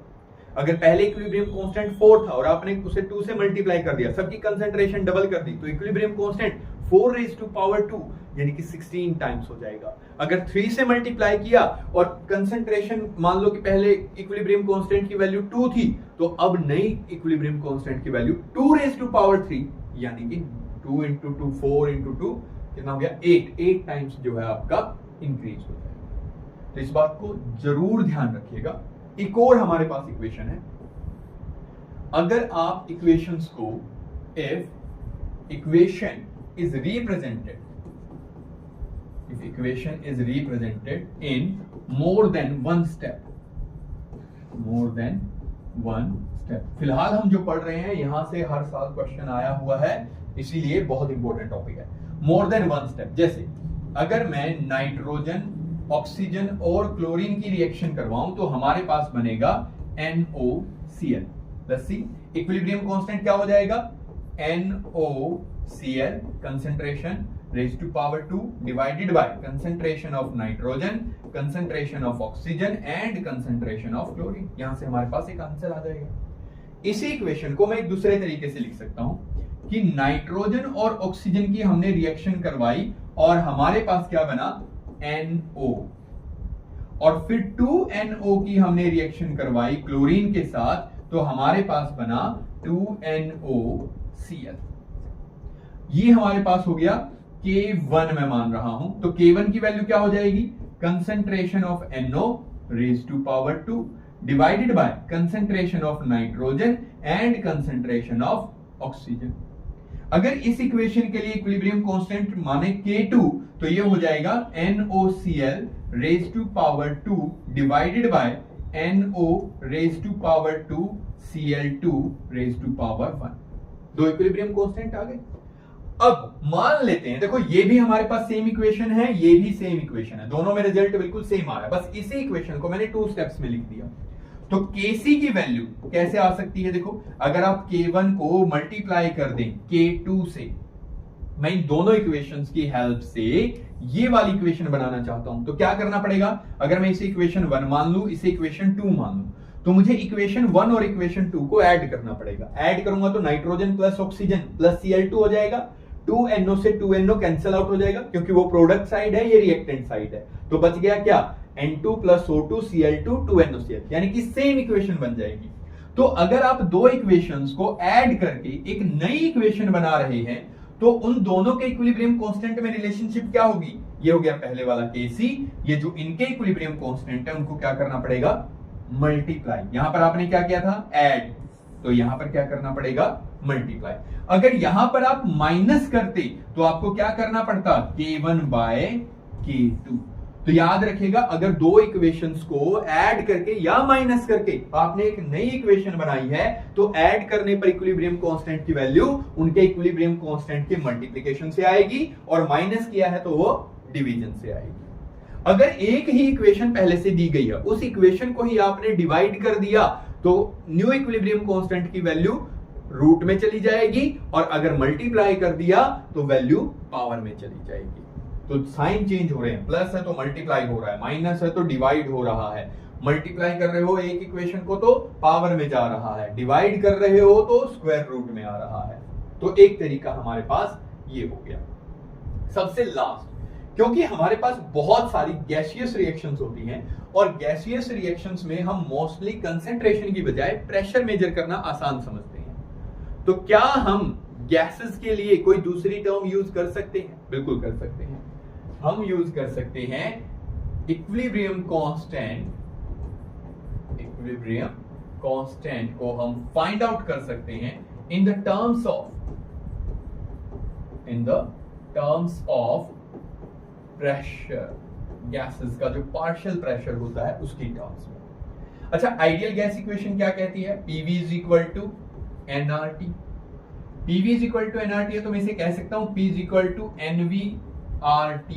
अगर पहले इक्विलिब्रियम कांस्टेंट 4 था और आपने उसे 2 से मल्टीप्लाई कर दिया, सबकी कंसंट्रेशन डबल कर दी, तो equilibrium constant 4 raise to power 2 यानी कि 16 टाइम्स हो जाएगा। अगर 3 से मल्टीप्लाई किया और कंसंट्रेशन मान लो कि पहले इक्विलिब्रियम कांस्टेंट की वैल्यू 2 थी, तो अब नई इक्विलिब्रियम कांस्टेंट की वैल्यू 2 रेज टू पावर 3 यानी कि 2 into 2 4 into 2 कितना हो गया 8 टाइम्स जो है आपका इंक्रीज हो जाएगा। तो इस बात को जरूर ध्यान रखिएगा। एक और हमारे पास इक्वेशन है, अगर आप इक्वेशंस को if equation is represented in more than one step, फिलहाल हम जो पढ़ रहे हैं यहां से हर साल क्वेश्चन आया हुआ है, इसीलिए बहुत इंपॉर्टेंट टॉपिक है। मोर देन वन स्टेप, जैसे अगर मैं नाइट्रोजन, ऑक्सीजन और क्लोरीन की रिएक्शन करवाऊं तो हमारे पास बनेगा NOCl। Let's see equilibrium constant क्या हो जाएगा, NOCl concentration raise to power 2 divided by concentration of nitrogen, concentration of oxygen and concentration of chlorine. यहां से हमारे पास एक आंसर आ जाएगा। इसी इक्वेशन को मैं एक दूसरे तरीके से लिख सकता हूं कि नाइट्रोजन और ऑक्सीजन की हमने रिएक्शन करवाई और हमारे पास क्या बना NO, और फिर 2NO की हमने रिएक्शन करवाई क्लोरीन के साथ, तो हमारे पास बना 2NOCl। ये हमारे पास हो गया K1 मैं मान रहा हूं, तो K1 की वैल्यू क्या हो जाएगी, concentration of NO raise to power 2 divided by concentration of nitrogen and concentration of oxygen. अगर इस इक्वेशन के लिए इक्विलिब्रियम कांस्टेंट माने K2, तो ये हो जाएगा NOCl raise to power 2 divided by NO raise to power 2 Cl2 raise to power 1। दो इक्विलिब्रियम कांस्टेंट आ गए। अब मान लेते हैं, देखो ये भी हमारे पास सेम इक्वेशन है, ये भी सेम इक्वेशन है, दोनों में रिजल्ट बिल्कुल सेम आ रहा है, बस इसी इक्वेशन को मैंने 2 स्टेप्स में लिख दिया। तो Kc की वैल्यू कैसे आ सकती है, देखो अगर आप K1 को मल्टीप्लाई कर दें K2 से, मैं इन दोनों इक्वेशंस की हेल्प से ये वाली इक्वेशन बनाना चाहता हूं, तो क्या करना पड़ेगा, अगर मैं इसे इक्वेशन 1 मान लूं, इसे इक्वेशन 2 मान लूं, तो मुझे इक्वेशन 1 और इक्वेशन 2 को ऐड करना पड़ेगा। ऐड करूंगा तो nitrogen plus oxygen plus Cl2 हो जाएगा, 2NO से 2NO कैंसिल आउट हो जाएगा क्योंकि वो प्रोडक्ट साइड है, ये रिएक्टेंट साइड है, तो बच गया क्या N2 plus O2 Cl2 2NOCl, यानी कि सेम इक्वेशन बन जाएगी। तो अगर आप दो इक्वेशंस को ऐड करके एक नई इक्वेशन बना रहे हैं, तो उन दोनों के इक्विलिब्रियम कांस्टेंट में रिलेशनशिप क्या होगी, ये हो गया पहले वाला Kc, ये जो इनके इक्विलिब्रियम कांस्टेंट है उनको क्या करना पड़ेगा, मल्टीप्लाई। यहां पर आपने क्या किया था, ऐड, तो यहां पर क्या करना पड़ेगा, मल्टीप्लाई। अगर यहां पर आप माइनस करते तो आपको क्या करना पड़ता, K1 बाय K2। तो याद रखिएगा, अगर दो इक्वेशंस को ऐड करके या माइनस करके आपने एक नई इक्वेशन बनाई है, तो ऐड करने पर इक्विलिब्रियम कांस्टेंट की वैल्यू उनके इक्विलिब्रियम कांस्टेंट के मल्टीप्लिकेशन से आएगी, और माइनस किया है तो वो डिवीजन से आएगी। अगर एक ही इक्वेशन पहले से दी गई है, उस इक्वेशन को ही आपने डिवाइड कर दिया, तो न्यू इक्विलिब्रियम कांस्टेंट की वैल्यू रूट में चली जाएगी, और अगर मल्टीप्लाई कर दिया तो वैल्यू पावर में चली जाएगी। तो साइन चेंज हो रहे हैं, प्लस है तो मल्टीप्लाई हो रहा है, माइनस है तो डिवाइड हो रहा है। मल्टीप्लाई कर रहे हो एक इक्वेशन को तो पावर में जा रहा है, डिवाइड कर रहे हो तो स्क्वायर रूट में आ रहा है। तो एक तरीका हमारे पास ये हो गया। सबसे लास्ट, क्योंकि हमारे पास बहुत सारी गैसियस रिएक्शंस होती हैं, और गैसियस रिएक्शंस में हम मोस्टली कंसंट्रेशन की बजाय प्रेशर मेजर करना आसान समझते हैं, तो क्या हम गैसेस के लिए कोई दूसरी टर्म यूज कर सकते हैं? बिल्कुल कर सकते हैं। हम यूज कर सकते हैं इक्विलिब्रियम कांस्टेंट को हम फाइंड आउट कर सकते हैं in the terms of pressure. Gases का जो पार्शियल प्रेशर होता है उसकी टर्म्स में। अच्छा, आइडियल गैस इक्वेशन क्या कहती है, PV is equal to nRT। PV is equal to nRT है तो मैं इसे कह सकता हूं P is equal to NVRT,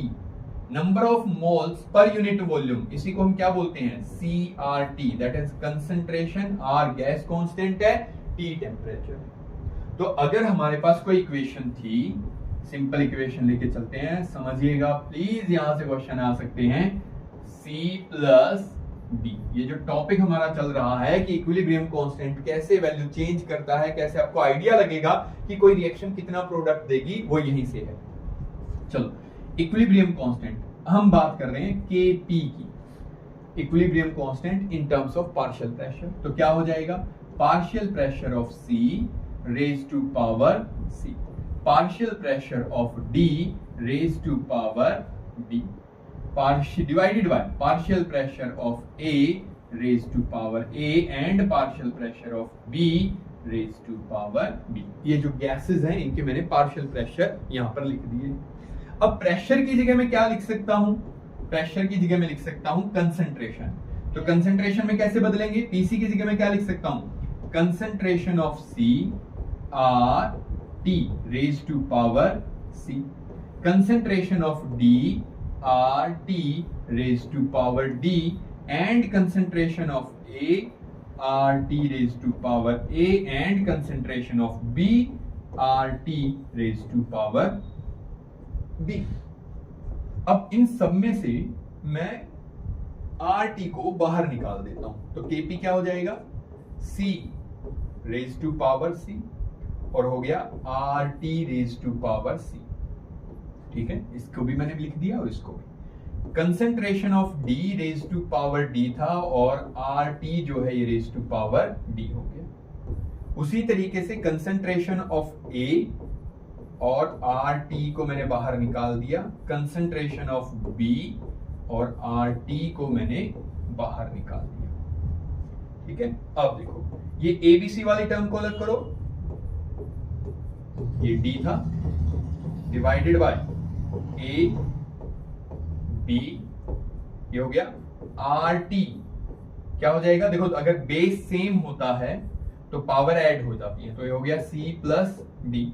number of moles पर यूनिट वॉल्यूम। इसी को हम क्या बोलते हैं, CRT, that is concentration. R gas constant है, T टेम्परेचर। तो अगर हमारे पास कोई इक्वेशन थी सिंपल इक्वेशन लेके चलते हैं, समझिएगा प्लीज। यहां से क्वेश्चन आ सकते हैं C प्लस डी। ये जो टॉपिक हमारा चल रहा है कि इक्विलिब्रियम कांस्टेंट कैसे वैल्यू चेंज करता है, कैसे आपको आइडिया लगेगा कि कोई रिएक्शन कितना प्रोडक्ट देगी, वो यहीं से है। चलो, इक्विलिब्रियम कांस्टेंट हम बात कर रहे हैं Kp की। Equilibrium constant in terms of partial pressure, तो क्या हो जाएगा? Partial pressure of C raise to power C, partial pressure of D raise to power D, divided by partial pressure of A raised to power A and partial pressure of B raised to power B। ये जो gases हैं इनके मैंने partial pressure यहां पर लिख दिए। अब प्रेशर की जगह मैं क्या लिख सकता हूं? प्रेशर की जगह मैं लिख सकता हूं कंसंट्रेशन। तो कंसंट्रेशन में कैसे बदलेंगे? पीसी की जगह मैं क्या लिख सकता हूं? Concentration of C R T raise to power C, concentration of D R T raise to power D, and concentration of A R T raise to power A, and concentration of B R T raise to power B. अब इन सब में से मैं R T को बाहर निकाल देता हूं, तो केपी क्या हो जाएगा? C raise to power C, और हो गया R T raise to power C. ठीक है, इसको भी मैंने लिख दिया और इसको भी। Concentration of D raise to power D था, और आर टी जो है ये रेज टू पावर डी हो गया। उसी तरीके से कंसंट्रेशन ऑफ ए और आर टी को मैंने बाहर निकाल दिया, कंसंट्रेशन ऑफ बी और आर टी को मैंने बाहर निकाल दिया। ठीक है, अब देखो ये एबीसी वाली टर्म को अलग करो, ये डी था डिवाइडेड बाय ए बी, ये हो गया आर टी। क्या हो जाएगा? देखो अगर बेस सेम होता है तो पावर ऐड हो जाती है, तो ये हो गया सी प्लस डी,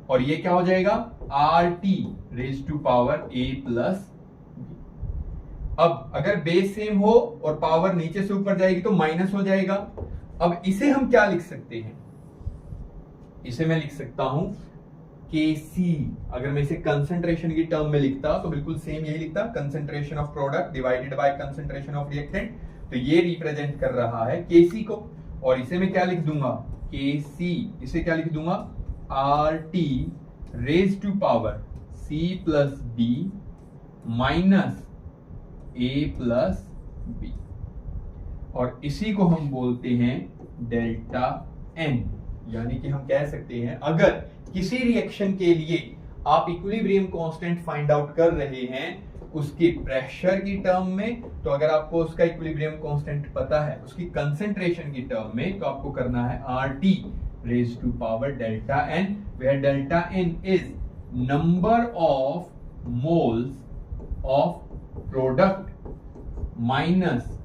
और ये क्या हो जाएगा? R T raise to power A plus B. अब अगर बेस सेम हो और पावर नीचे से ऊपर जाएगी तो माइनस हो जाएगा। अब इसे हम क्या लिख सकते हैं? इसे मैं लिख सकता हूं Kc। अगर मैं इसे कंसंट्रेशन की टर्म में लिखता तो बिल्कुल सेम यही लिखता, concentration of product divided by concentration of reactant. तो ये रिप्रेजेंट कर रहा है Kc को, और इसे मैं क्या लिख दूंगा? Kc, इसे क्या लिख दूंगा? R T raise to power C plus D minus A plus B, और इसी को हम बोलते हैं डेल्टा एन। यानी कि हम कह सकते हैं अगर किसी रिएक्शन के लिए आप इक्विलिब्रियम कांस्टेंट फाइंड आउट कर रहे हैं उसके प्रेशर की टर्म में, तो अगर आपको उसका इक्विलिब्रियम कांस्टेंट पता है उसकी कंसंट्रेशन की टर्म में, तो आपको करना है R T raise to power delta N, where delta N is number of moles of product minus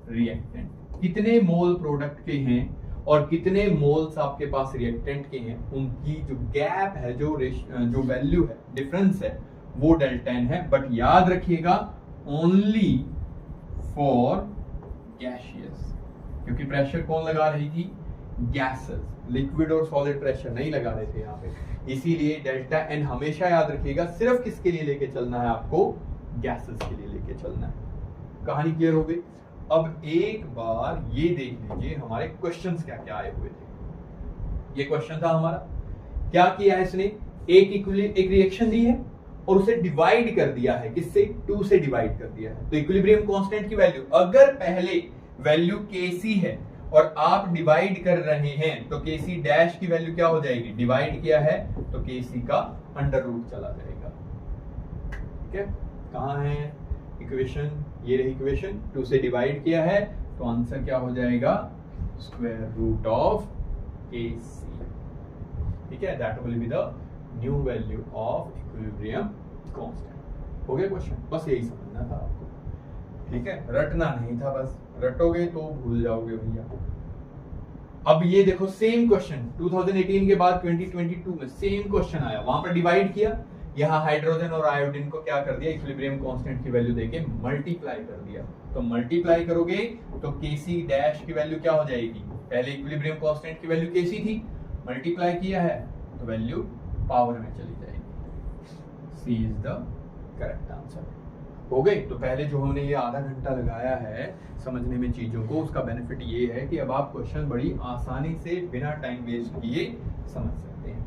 reactant. कितने मोल प्रोडक्ट के हैं और कितने मोल्स आपके पास रिएक्टेंट के हैं, उनकी जो गैप है, जो वैल्यू है, डिफरेंस है, वो डेल्टा एन है। बट याद रखिएगा ओनली फॉर गैसियस, क्योंकि प्रेशर कौन लगा रही थी? गैसेस। लिक्विड और सॉलिड प्रेशर नहीं लगा रहे थे यहाँ पे, इसीलिए डेल्टा एन हमेशा याद रखिएगा। सिर्फ किसके लिए लेके चलना है आपको? गैसेस के लिए लेके चलना है। कहानी क्लियर हो गई? अब एक बार ये देख लीजिए हमारे क्वेश्चंस क्या क्या आए हुए थे। ये क्वेश्चन था हमारा, क्या किया है इसने? एक रिएक्शन दी है और उसे डिवाइड कर दिया है, किससे? 2 से डिवाइड कर दिया है। तो इक्विलिब्रियम कांस्टेंट की वैल्यू, अगर पहले वैल्यू Kc है और आप डिवाइड कर रहे हैं तो Kc डैश की वैल्यू क्या हो जाएगी? डिवाइड किया है तो Kc का अंडर रूट चला जाएगा। ठीक है, कहां है इक्वेशन? ये रही इक्वेशन, 2 से डिवाइड किया है तो आंसर क्या हो जाएगा? Square root of Kc। ठीक है, that will be the new value of equilibrium constant. हो गया क्वेश्चन? बस यही समझना था आपको। ठीक है, रटना नहीं था, बस रटोगे तो भूल जाओगे भैया। अब ये देखो सेम क्वेश्चन 2018 के बाद 2022 में सेम क्वेश्चन आया, वहां पर डिवाइड किया, यहाँ हाइड्रोजन और आयोडीन को क्या कर दिया? इक्विलिब्रियम कांस्टेंट की वैल्यू देके मल्टीप्लाई कर दिया। तो मल्टीप्लाई करोगे तो Kc डैश की वैल्यू क्या हो जाएगी? पहले इक्विलिब्रियम कांस्टेंट की वैल्यू Kc थी, मल्टीप्लाई किया है तो वैल्यू पावर में चली जाएगी। सी इज द करेक्ट आंसर। हो गई। तो पहले जो हमने ये आधा घंटा लगाया है समझने में चीजों को, उसका बेनिफिट ये है कि अब आप क्वेश्चन बड़ी आसानी से बिना टाइम वेस्ट किए समझ सकते हैं।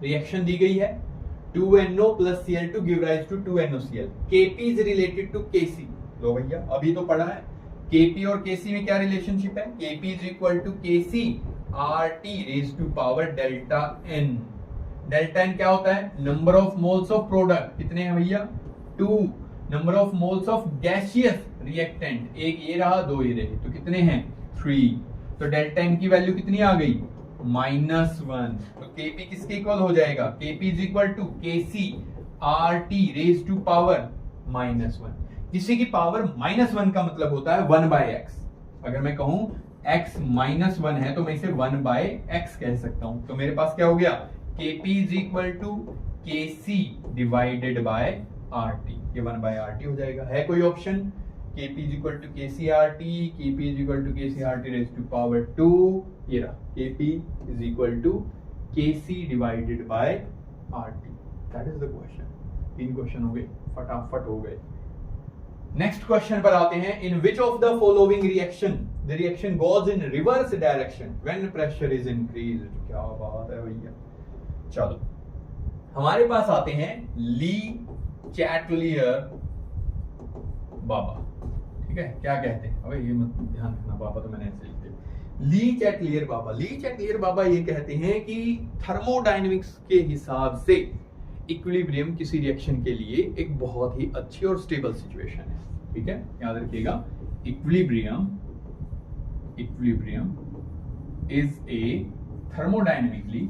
रिएक्शन दी गई है 2NO plus Cl2 give rise to 2NOCl। Kp is related to Kc। लो भैया अभी तो पढ़ा है Kp और Kc में क्या रिलेशनशिप है, Kp is equal to Kc RT raised to power delta n। Delta n क्या होता है, number of moles of product, कितने हैं भैया 2, number of moles of gaseous reactant, एक ये रहा दो ये रहे, तो कितने हैं 3। तो डेल्टा n की वैल्यू कितनी आ गई -1। तो Kp किसके इक्वल हो जाएगा, Kp is equal to Kc RT raised to power -1। किसी की पावर -1 का मतलब होता है 1/x। अगर मैं कहूं x -1 है तो मैं इसे 1/x कह सकता हूं। तो मेरे पास क्या हो गया, Kp is equal to Kc divided by RT। ये 1/RT हो जाएगा। है कोई option, Kp is equal to KcRT, Kp is equal to KcRT raised to power 2। ये रहा Kp is equal to Kc divided by RT। That is the question। 3 question हो गए, फटाफट हो गए। नेक्स्ट क्वेश्चन पर आते हैं। In which of the following reaction the reaction goes in reverse direction when pressure is increased. क्या बात है भैया। चलो हमारे पास आते हैं ली चैटलियर बाबा। ठीक है, क्या कहते हैं, अबे ये मत ध्यान रखना, बाबा तो मैंने ऐसे लिख दिया। ली चैटलियर बाबा, ली चैटलियर बाबा ये कहते हैं कि थर्मोडायनेमिक्स के हिसाब से इक्विलिब्रियम किसी रिएक्शन के लिए एक बहुत ही अच्छी और स्टेबल सिचुएशन है। ठीक है, याद रखिएगा, equilibrium is a thermodynamically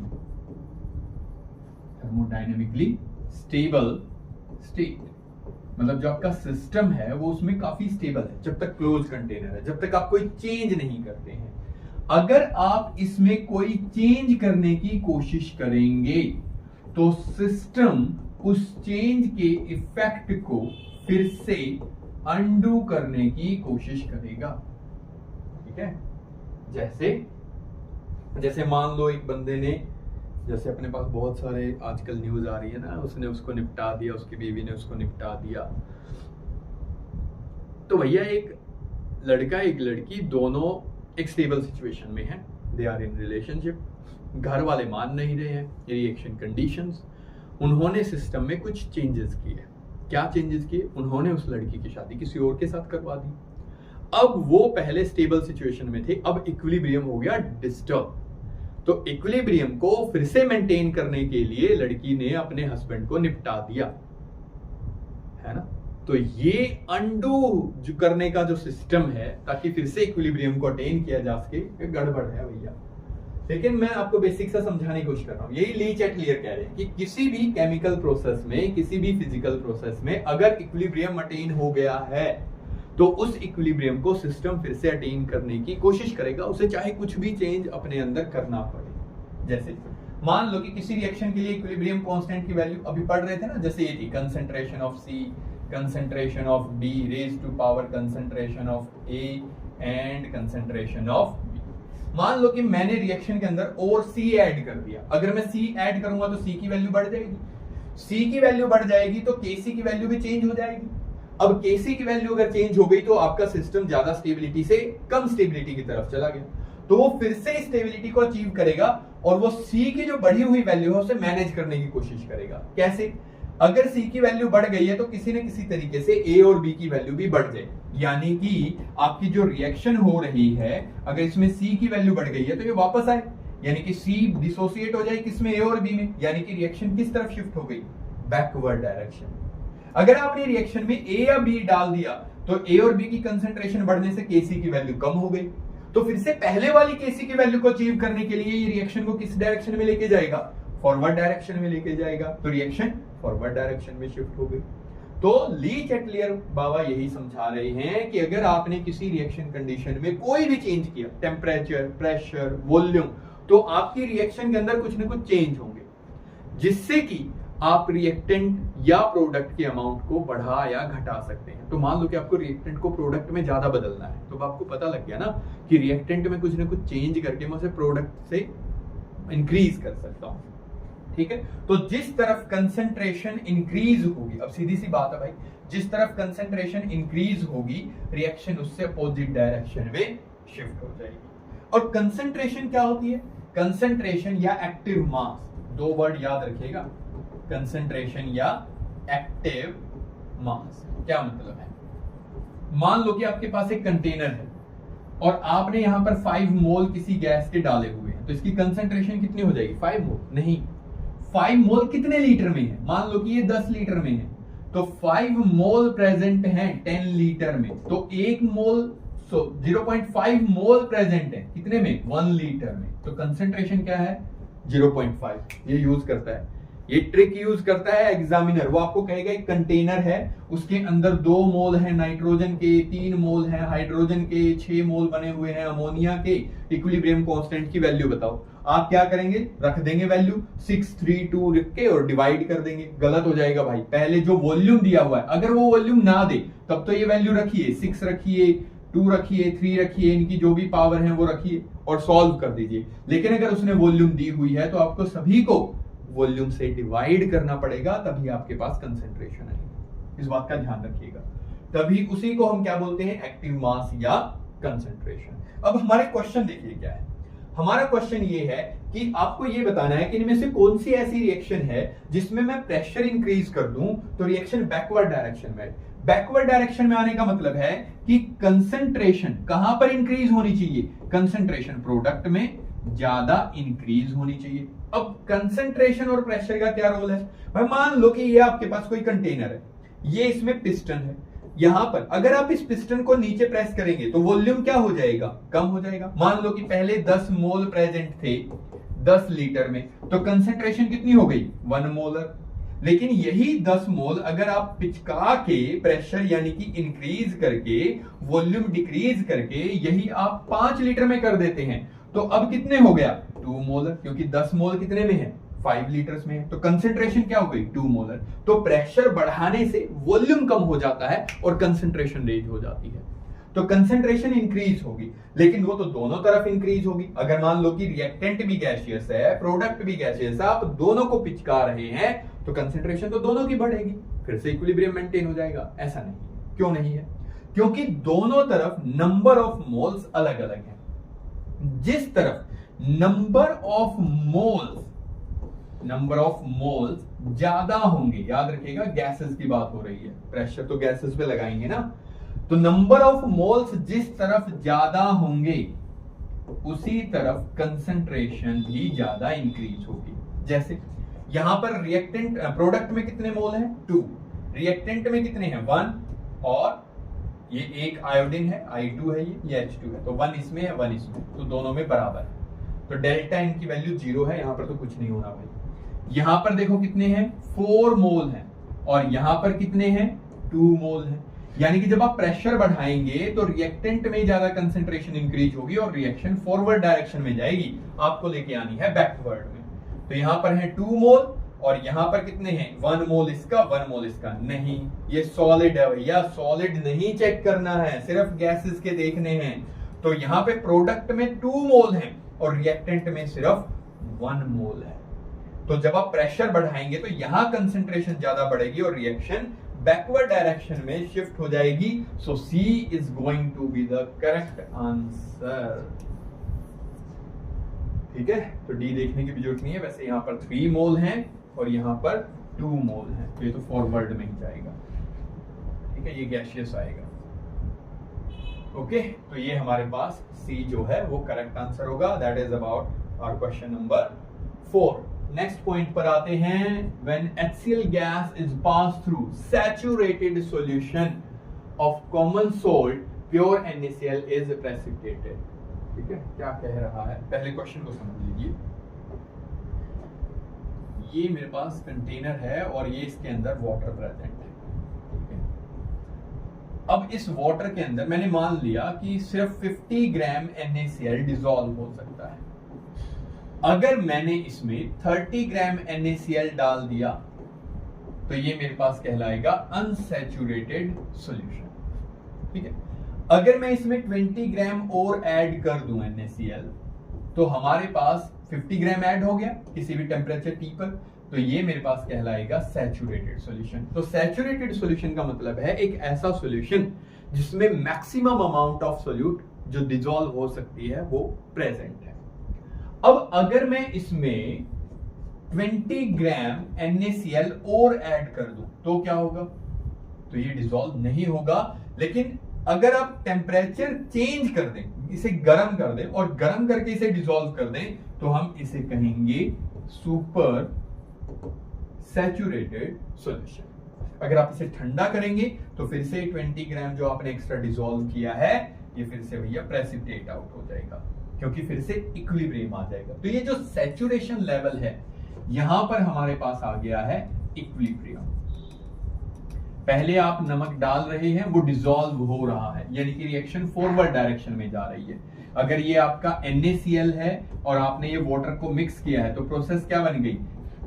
stable state. मतलब जो आपका सिस्टम है वो उसमें काफी स्टेबल है जब तक क्लोज कंटेनर है, जब तक आप कोई चेंज नहीं करते हैं। अगर आप इसमें कोई चेंज करने की कोशिश करेंगे तो सिस्टम उस चेंज के इफेक्ट को फिर से अंडू करने की कोशिश करेगा। ठीक है, जैसे मान लो एक बंदे ने, जैसे अपने पास बहुत सारे आजकल न्यूज आ रही है ना, उसने उसको निपटा दिया, उसकी बीवी ने उसको निपटा दिया। तो भैया एक लड़का एक लड़की दोनों एक स्टेबल सिचुएशन में है, दे आर इन रिलेशनशिप, घर वाले मान नहीं रहे हैं, रिएक्शन कंडीशंस। उन्होंने सिस्टम में कुछ चेंजेस किए। क्या चेंजेस किए, उन्होंने उस लड़की की शादी किसी और के साथ करवा दी। अब वो पहले स्टेबल सिचुएशन में थे, अब इक्विलिब्रियम हो गया डिस्टर्ब। तो इक्विलिब्रियम को फिर से मेंटेन करने के लिए लड़की ने अपने हस्बैंड को निपटा दिया, है ना। तो ये अंडू करने का जो सिस्टम है ताकि फिर से इक्विलिब्रियम को अटेन किया जा सके, गड़बड़ है भैया। लेकिन मैं आपको बेसिक सा समझाने की कोशिश कर रहा हूं। यही ली चैटलियर कह रहे हैं कि किसी भी केमिकल प्रोसेस में, किसी भी फिजिकल प्रोसेस में अगर इक्विलिब्रियम अटेन हो गया है तो उस इक्विलिब्रियम को सिस्टम फिर से अटेन करने की कोशिश करेगा, उसे चाहे कुछ भी चेंज अपने अंदर करना पड़े। जैसे मान लो कि किसी रिएक्शन के लिए इक्विलिब्रियम कांस्टेंट की वैल्यू अभी पढ़ रहे थे ना, जैसे ये थी concentration of C, concentration of D raise to power concentration of A and concentration of B। मान लो कि मैंने रिएक्शन के अंदर और C ऐड कर दिया। अगर मैं C ऐड करूंगा तो C की वैल्यू बढ़ जाएगी, C की वैल्यू बढ़ जाएगी तो Kc की वैल्यू भी चेंज हो जाएगी। अब Kc की वैल्यू अगर चेंज हो गई तो आपका सिस्टम ज्यादा स्टेबिलिटी से कम स्टेबिलिटी की तरफ चला गया, तो वो फिर से स्टेबिलिटी को अचीव करेगा और वो C की जो बढ़ी हुई वैल्यू है उसे मैनेज करने की कोशिश करेगा। कैसे, अगर C की वैल्यू बढ़ गई है तो किसी न किसी तरीके से A और B की वैल्यू भी बढ़ जाए, यानी कि आपकी जो रिएक्शन हो रही है अगर इसमें C की वैल्यू बढ़ गई है तो ये वापस आए, यानी कि C डिसोसिएट हो जाए किसमें, A और B में, यानी कि रिएक्शन किस तरफ शिफ्ट हो गई, बैकवर्ड डायरेक्शन। अगर आपने रिएक्शन में A या B डाल दिया तो A और B की कंसंट्रेशन बढ़ने से Kc की वैल्यू कम हो गई, तो फिर से पहले वाली Kc की वैल्यू को अचीव करने के लिए ये रिएक्शन को किस डायरेक्शन में लेके जाएगा, फॉरवर्ड डायरेक्शन में लेके जाएगा। तो रिएक्शन फॉरवर्ड डायरेक्शन में शिफ्ट हो गई। तो ली चैटलियर बाबा यही समझा रहे हैं कि अगर आपने किसी रिएक्शन कंडीशन में कोई भी चेंज किया, टेम्परेचर, प्रेशर, वॉल्यूम, तो आपकी रिएक्शन के अंदर कुछ ना कुछ चेंज होंगे जिससे कि आप रिएक्टेंट या प्रोडक्ट के अमाउंट को बढ़ा या घटा सकते हैं। तो मान लो कि आपको रिएक्टेंट को प्रोडक्ट में ज्यादा बदलना है, तो आपको पता लग गया ना कि रिएक्टेंट में कुछ ना कुछ चेंज करके मैं उसे प्रोडक्ट से इंक्रीज कर सकता हूं। ठीक है। तो जिस तरफ कंसंट्रेशन इंक्रीज होगी, अब सीधी सी बात है भाई, जिस तरफ कंसंट्रेशन इंक्रीज होगी रिएक्शन उससे अपोजिट डायरेक्शन में शिफ्ट हो जाएगी। और कंसंट्रेशन क्या होती है? कंसंट्रेशन या एक्टिव मास, दो वर्ड याद रखिएगा, कंसंट्रेशन या एक्टिव मास। क्या मतलब है? मान लो कि आपके पास एक कंटेनर है और आपने यहां पर 5 मोल किसी गैस के डाले हुए हैं, तो इसकी कंसंट्रेशन कितनी हो जाएगी? 5 मोल नहीं, 5 मोल कितने लीटर में है? मान लो कि ये 10 लीटर में है, तो 5 मोल प्रेजेंट है 10 लीटर में, तो 1 मोल 0.5 मोल प्रेजेंट है कितने में? 1 लीटर में। तो कंसंट्रेशन क्या है? 0.5। ये यूज करता है, ये ट्रिक यूज करता है एग्जामिनर। वो आपको कहेगा एक कंटेनर है, उसके अंदर 2 मोल है नाइट्रोजन के, 3 मोल है हाइड्रोजन के, 6 मोल बने हुए हैं अमोनिया के, इक्विलिब्रियम कांस्टेंट की वैल्यू बताओ। आप क्या करेंगे? रख देंगे वैल्यू 632 लिख के और डिवाइड कर देंगे। गलत हो जाएगा भाई, पहले जो वॉल्यूम दिया हुआ है अगर वो वॉल्यूम ना दे तब तो ये वैल्यू रखिए, 6 रखिए, 2 रखिए, 3 रखिए, इनकी जो भी पावर है वो रखिए और सॉल्व कर दीजिए। लेकिन अगर उसने वॉल्यूम दी हुई है तो आपको सभी को वॉल्यूम से डिवाइड करना पड़ेगा, तभी आपके पास कंसंट्रेशन आएगी। इस बात का ध्यान रखिएगा। तभी उसी को हम क्या बोलते हैं? एक्टिव मास या कंसंट्रेशन। अब हमारे क्वेश्चन देखिए क्या है। हमारा क्वेश्चन ये है कि आपको ये बताना है कि इनमें से कौन सी ऐसी रिएक्शन है जिसमें मैं प्रेशर इंक्रीज कर दूं तो रिएक्शन बैकवर्ड डायरेक्शन में। बैकवर्ड डायरेक्शन में आने का मतलब है कि कंसंट्रेशन कहां पर इंक्रीज होनी चाहिए? कंसंट्रेशन प्रोडक्ट में ज्यादा इंक्रीज होनी चाहिए। अब कंसंट्रेशन और प्रेशर का क्या रोल है भाई? मान लो कि ये आपके पास कोई कंटेनर है, ये इसमें पिस्टन है, यहां पर अगर आप इस पिस्टन को नीचे प्रेस करेंगे तो वॉल्यूम क्या हो जाएगा? कम हो जाएगा। मान लो कि पहले 10 मोल प्रेजेंट थे 10 लीटर में, तो कंसंट्रेशन कितनी हो गई? 1 मोलर। लेकिन यही 10 मोल अगर आप पिचका के प्रेशर यानी कि इंक्रीज करके वॉल्यूम डिक्रीज करके यही आप 5 लीटर में कर देते हैं, तो अब कितने हो गया? 2 मोलर, क्योंकि 10 मोल कितने में है? 5 लीटर्स में है। तो कंसंट्रेशन क्या हो गई? 2 मोलर। तो प्रेशर बढ़ाने से वॉल्यूम कम हो जाता है और कंसंट्रेशन रेज हो जाती है। तो कंसंट्रेशन इंक्रीज होगी, लेकिन वो तो दोनों तरफ इंक्रीज होगी। अगर मान लो कि रिएक्टेंट भी गैसियस है, प्रोडक्ट भी गैसियस है, आप दोनों को पिचका रहे हैं, तो कंसंट्रेशन तो दोनों की बढ़ेगी, फिर से इक्विलिब्रियम मेंटेन हो जाएगा। ऐसा नहीं है। क्यों नहीं है? क्योंकि दोनों तरफ नंबर ऑफ मोल्स अलग अलग है। जिस तरफ नंबर ऑफ मोल्स ज्यादा होंगे, याद रखिएगा गैसेस की बात हो रही है, प्रेशर तो गैसेस पे लगाएंगे ना, तो नंबर ऑफ मोल्स जिस तरफ ज्यादा होंगे उसी तरफ कंसंट्रेशन भी ज्यादा इंक्रीज होगी। जैसे यहां पर रिएक्टेंट प्रोडक्ट में कितने मोल हैं? 2, रिएक्टेंट में कितने हैं? 1, और ये एक आयोडीन है, I2 है, ये H2 है, तो 1 इसमें है 1 इसमें, तो दोनों में बराबर है। तो डेल्टा इनकी वैल्यू 0 है, यहां पर तो कुछ नहीं होना भाई। यहां पर देखो कितने हैं? 4 मोल हैं, और यहां पर कितने हैं? 2 मोल हैं। यानी कि जब आप प्रेशर बढ़ाएंगे तो रिएक्टेंट में ज्यादा कंसंट्रेशन इंक्रीज होगी और रिएक्शन फॉरवर्ड डायरेक्शन में जाएगी, आपको लेके आनी है बैकवर्ड में। तो यहां पर है 2 मोल और यहां पर कितने हैं? 1 मोल इसका, 1 मोल इसका। नहीं, ये सॉलिड है भैया, सॉलिड नहीं चेक करना है, सिर्फ गैसेस के देखने हैं। तो यहां पे प्रोडक्ट में 2 मोल हैं और रिएक्टेंट में सिर्फ 1 मोल है। तो जब आप प्रेशर बढ़ाएंगे तो यहां कंसंट्रेशन ज्यादा बढ़ेगी और रिएक्शन बैकवर्ड डायरेक्शन में शिफ्ट हो जाएगी। So C is going to be the correct answer. ठीक है, तो डी देखने की भी जरूरत नहीं है। वैसे यहां पर 3 मोल हैं और यहां पर 2 मोल हैं, तो ये तो फॉरवर्ड में ही जाएगा। ठीक है, ये गैसियस आएगा। ओके, तो ये हमारे पास सी जो है वो करेक्ट आंसर होगा। That is about our question number 4। Next point पर आते हैं। When HCl gas is pass through saturated solution of common salt pure NaCl is precipitated. ठीक है, क्या कह रहा है? पहले क्वेश्चन को समझ लीजिए। ये मेरे पास कंटेनर है और ये इसके अंदर वाटर प्रेजेंट है। ठीक है, अब इस वाटर के अंदर मैंने मान लिया कि सिर्फ 50 ग्राम NaCl डिसॉल्व हो सकता है। अगर मैंने इसमें 30 ग्राम NaCl डाल दिया तो ये मेरे पास कहलाएगा अनसैचुरेटेड सॉल्यूशन। ठीक है, अगर मैं इसमें 20 ग्राम और ऐड कर दूं NaCl तो हमारे पास 50 ग्राम ऐड हो गया किसी भी टेम्परेचर टी पर, तो ये मेरे पास कहलाएगा सैचुरेटेड सॉल्यूशन। तो सैचुरेटेड सॉल्यूशन का मतलब है एक ऐसा सॉल्यूशन जिसमें मैक्सिमम अमाउंट ऑफ सॉल्यूट जो डिसॉल्व हो सकती है वो प्रेजेंट है। अब अगर मैं इसमें 20 ग्राम NaCl और ऐड कर दूं तो क्या होगा? तो ये डिसॉल्व नहीं होगा। लेकिन अगर आप टेम्परेचर चेंज कर दें, इसे गर्म कर दें और गर्म करके इसे डिसॉल्व कर दें, तो हम इसे कहेंगे सुपर सैचुरेटेड सॉल्यूशन। अगर आप इसे ठंडा करेंगे तो फिर से 20 ग्राम जो आपने एक्स्ट्रा डिसॉल्व किया है ये फिर से भैया प्रेसिपिटेट आउट हो जाएगा, क्योंकि फिर से इक्विलिब्रियम आ जाएगा। तो ये जो सैचुरेशन लेवल है यहां पर हमारे पास आ गया है इक्विलिब्रियम। पहले आप नमक डाल रहे हैं, वो डिसॉल्व हो रहा है, यानी कि रिएक्शन फॉरवर्ड डायरेक्शन में जा रही है। अगर ये आपका NaCl है और आपने ये वाटर को मिक्स किया है तो प्रोसेस क्या बन गई?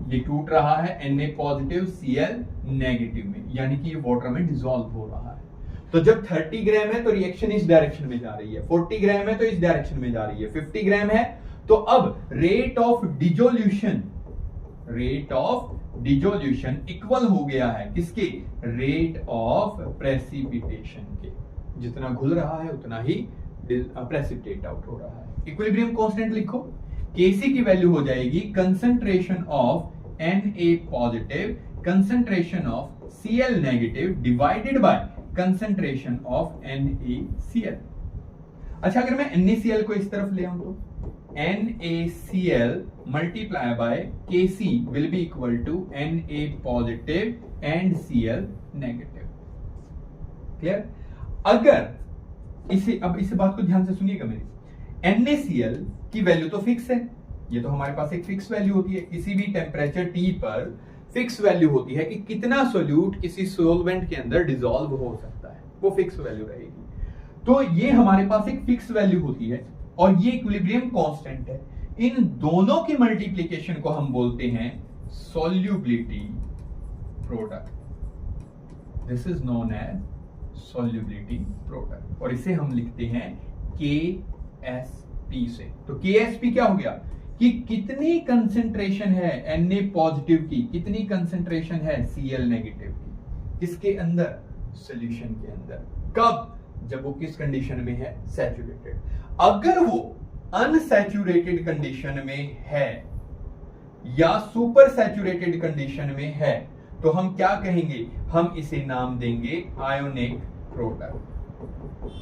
ये टूट रहा है Na पॉजिटिव Cl नेगेटिव में, यानी कि ये वाटर में डिसॉल्व हो रहा है। तो जब 30 ग्राम है तो रिएक्शन इस डायरेक्शन में जा रही है, 40 ग्राम है तो इस डायरेक्शन में जा रही है, 50 ग्राम है तो अब रेट ऑफ डिसोल्यूशन इक्वल हो गया है किसके? रेट ऑफ प्रेसिपिटेशन के। जितना घुल रहा है उतना ही प्रेसिपिटेट आउट हो रहा है। इक्विलिब्रियम कांस्टेंट लिखो, Kc की वैल्यू हो जाएगी concentration of Na positive, concentration of Cl negative divided by concentration of NaCl। अच्छा, अगर मैं NaCl को इस तरफ ले आऊं तो NaCl multiply by Kc will be equal to Na positive and Cl negative। Clear? अगर इसे, अब इस बात को ध्यान से सुनिएगा मेरी, NaCl की वैल्यू तो फिक्स है, ये तो हमारे पास एक फिक्स वैल्यू होती है, किसी भी टेम्परेचर T पर फिक्स वैल्यू होती है कि कितना सोल्यूट किसी सोलवेंट के अंदर डिसॉल्व हो सकता है, वो फिक्स वैल्यू रहेगी। तो ये हमारे पास एक फिक्स वैल्यू होती है और ये इक्विलिब्रियम कांस्टेंट है। इन दोनों की मल्टीप्लिकेशन को हम बोलते हैं solubility product. This is known as solubility product और इसे हम लिखते हैं KSP से। तो KSP क्या हो गया कि कितनी कंसेंट्रेशन है Na पॉजिटिव की, कितनी कंसेंट्रेशन है Cl नेगेटिव की, किसके अंदर? सॉल्यूशन के अंदर। कब? जब वो किस कंडीशन में है? सैचुरेटेड। अगर वो अनसैचुरेटेड कंडीशन में है या सुपर सैचुरेटेड कंडीशन में है तो हम क्या कहेंगे? हम इसे नाम देंगे आयोनिक प्रोडक्ट।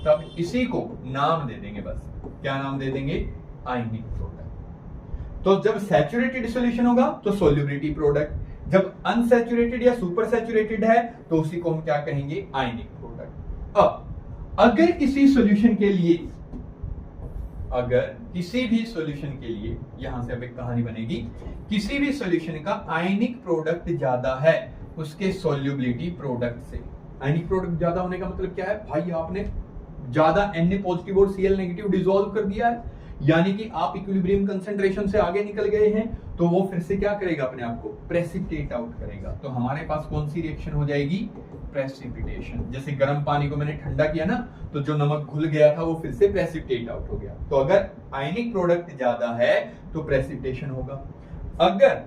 तब इसी को नाम दे देंगे, बस क्या नाम दे देंगे? Ionic product. तो जब सैचुरेटेड सॉल्यूशन होगा तो सोल्युबिलिटी प्रोडक्ट, जब अनसैचुरेटेड या सुपर सैचुरेटेड है तो उसी को हम क्या कहेंगे? Ionic product. अब अगर किसी सॉल्यूशन के लिए, अगर किसी भी सॉल्यूशन के लिए, यहां से अब एक कहानी बनेगी, किसी भी सॉल्यूशन का आयनिक प्रोडक्ट ज्यादा है उसके सोल्युबिलिटी प्रोडक्ट से। आयनिक प्रोडक्ट ज्यादा होने का मतलब क्या है? भाई आपने ज्यादा Na पॉजिटिव और Cl नेगेटिव डिसॉल्व कर दिया है, यानी कि आप इक्विलिब्रियम कंसंट्रेशन से आगे निकल गए हैं, तो वो फिर से क्या करेगा? अपने आप को प्रेसिपिटेट आउट करेगा। तो हमारे पास कौन सी रिएक्शन हो जाएगी? प्रेसिपिटेशन। जैसे गर्म पानी को मैंने ठंडा किया ना, तो जो नमक घुल गया था वो फिर से प्रेसिपिटेट आउट हो गया। तो अगर आयनिक प्रोडक्ट ज्यादा है तो प्रेसिपिटेशन होगा। अगर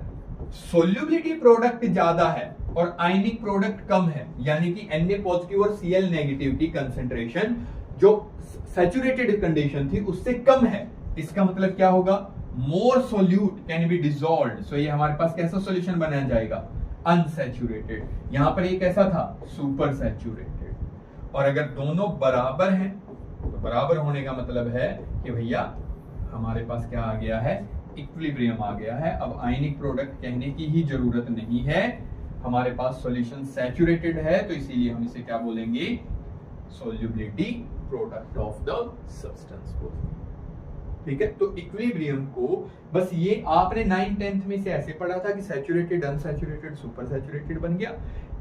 सोल्युबिलिटी प्रोडक्ट ज्यादा है और आयनिक प्रोडक्ट कम है, यानी कि Na पॉजिटिव और Cl नेगेटिव की कंसेंट्रेशन जो सैचुरेटेड कंडीशन थी उससे कम है, इसका मतलब क्या होगा? More solute can be dissolved. So ये हमारे पास कैसा सॉल्यूशन बनाया जाएगा? अनसैचुरेटेड। यहां पर ये कैसा था? Super saturated. और अगर दोनों बराबर हैं तो बराबर होने का मतलब है कि भैया हमारे पास क्या आ गया है? इक्विलिब्रियम आ गया है। अब आयनिक प्रोडक्ट कहने की ही जरूरत नहीं है, हमारे पास सॉल्यूशन सैचुरेटेड है, तो इसीलिए हम इसे क्या बोलेंगे? Solubility product of the substance को। ठीक है, तो इक्विलिब्रियम को बस ये आपने 9th 10th में से ऐसे पढ़ा था कि सैचुरेटेड, अनसैचुरेटेड, सुपर सैचुरेटेड बन गया।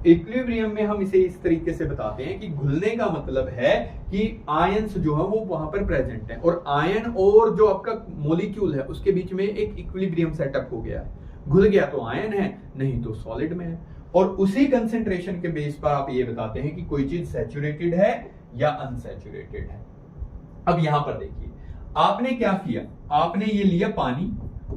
इक्विलिब्रियम में हम इसे इस तरीके से बताते हैं कि घुलने का मतलब है कि आयंस जो है वो वहां पर प्रेजेंट है और आयन और जो आपका मॉलिक्यूल है उसके बीच में एक इक्विलिब्रियम सेटअप हो गया है। घुल गया तो आयन है, नहीं तो सॉलिड में है। और उसी कंसेंट्रेशन के बेस पर आप ये बताते हैं कि कोई चीज सैचुरेटेड है या अनसैचुरेटेड है। अब यहां पर देखिए, आपने क्या किया? आपने ये लिया पानी